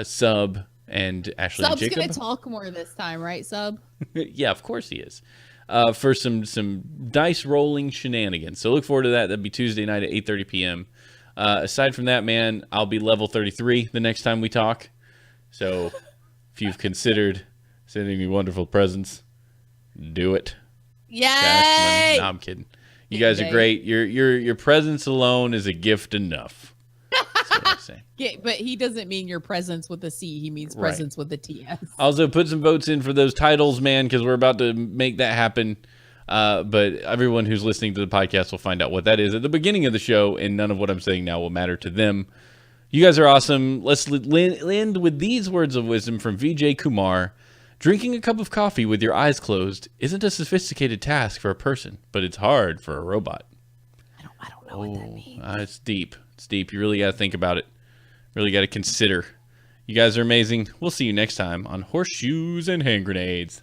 Sub, and Ashley and Jacob. Sub's going to talk more this time, right, Sub? Yeah, of course he is. For some dice rolling shenanigans. So look forward to that. That'll be Tuesday night at 8:30 p.m. Aside from that, man, I'll be level 33 the next time we talk. So if you've considered sending me wonderful presents, do it. Yay! No, I'm kidding. You guys are great. Your presence alone is a gift enough. That's what I'm saying. Yeah, but he doesn't mean your presence with a C. He means presence with a TS. Also, put some votes in for those titles, man, because we're about to make that happen. But everyone who's listening to the podcast will find out what that is at the beginning of the show, and none of what I'm saying now will matter to them. You guys are awesome. Let's end with these words of wisdom from Vijay Kumar. Drinking a cup of coffee with your eyes closed isn't a sophisticated task for a person, but it's hard for a robot. I don't know what that means. It's deep. It's deep. You really got to think about it. Really got to consider. You guys are amazing. We'll see you next time on Horseshoes and Hand Grenades.